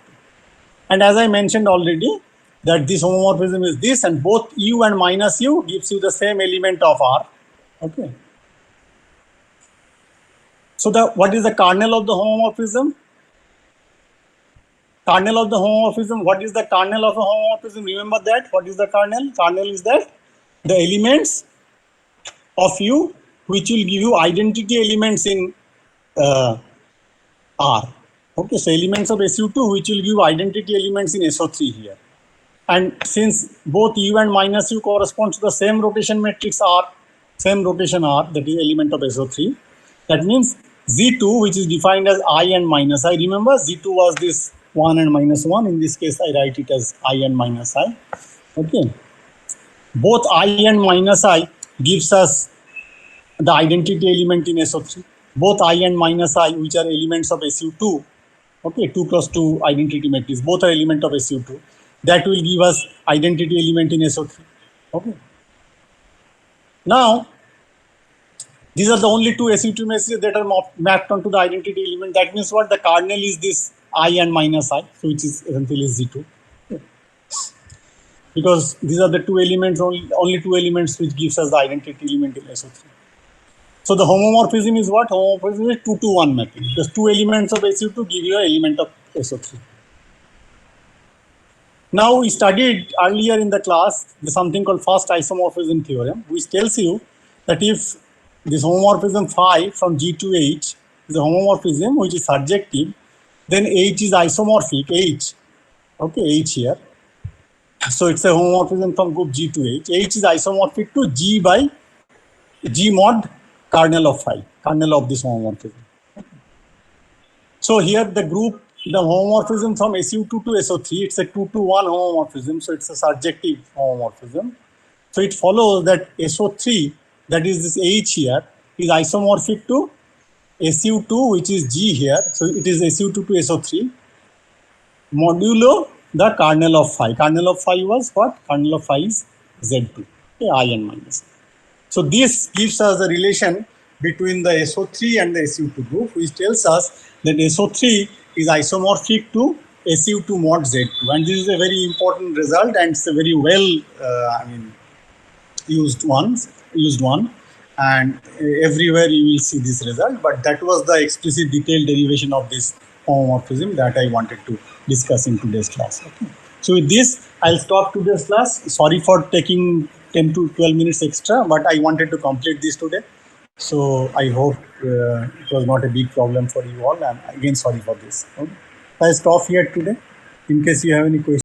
And as I mentioned already, that this homomorphism is this, and both U and minus U gives you the same element of R. Okay. So what is the kernel of the homomorphism? Kernel of the homomorphism. What is the kernel of a homomorphism? Remember that. What is the kernel? Kernel is that the elements of U which will give you identity elements in R. Okay. So elements of SU2 which will give identity elements in SO3 here. And since both U and minus U corresponds to the same rotation matrix R, same rotation R, that is element of SO3, that means Z2, which is defined as I and minus I. Remember, Z2 was this 1 and minus 1. In this case, I write it as I and minus I. Okay. Both I and minus I gives us the identity element in SO3. Both I and minus I, which are elements of SU2, okay, 2 cross 2 identity matrix, both are element of SU2. That will give us identity element in SO3. Okay. Now, these are the only two SU2 matrices that are mapped onto the identity element. That means what? The kernel is this I and minus I, so which is essentially Z2. Okay. Because these are the two elements, only two elements which gives us the identity element in SO3. So the homomorphism is what? Homomorphism is 2 to 1 mapping. Because two elements of SU2 give you an element of SO3. Now we studied earlier in the class something called first isomorphism theorem, which tells you that if this homomorphism phi from G to H is a homomorphism which is surjective, then H is isomorphic, H, okay, H here. So it's a homomorphism from group G to H. H is isomorphic to G by G mod kernel of phi, kernel of this homomorphism. So here the group, the homomorphism from SU2 to SO3, it's a 2 to 1 homomorphism, so it's a surjective homomorphism. So it follows that SO3, that is this H here, is isomorphic to SU2, which is G here. So it is SU2 to SO3 modulo the kernel of phi. Kernel of phi was what? Kernel of phi is Z2, okay, I n minus. So this gives us the relation between the SO3 and the SU2 group, which tells us that SO3 is isomorphic to SU2 mod Z2. And this is a very important result, and it's a very well used one. And everywhere you will see this result. But that was the explicit detailed derivation of this homomorphism that I wanted to discuss in today's class. Okay. So with this, I'll stop today's class. Sorry for taking 10 to 12 minutes extra, but I wanted to complete this today. So I hope it was not a big problem for you all. And again, sorry for this. Okay. I'll stop here today. In case you have any questions.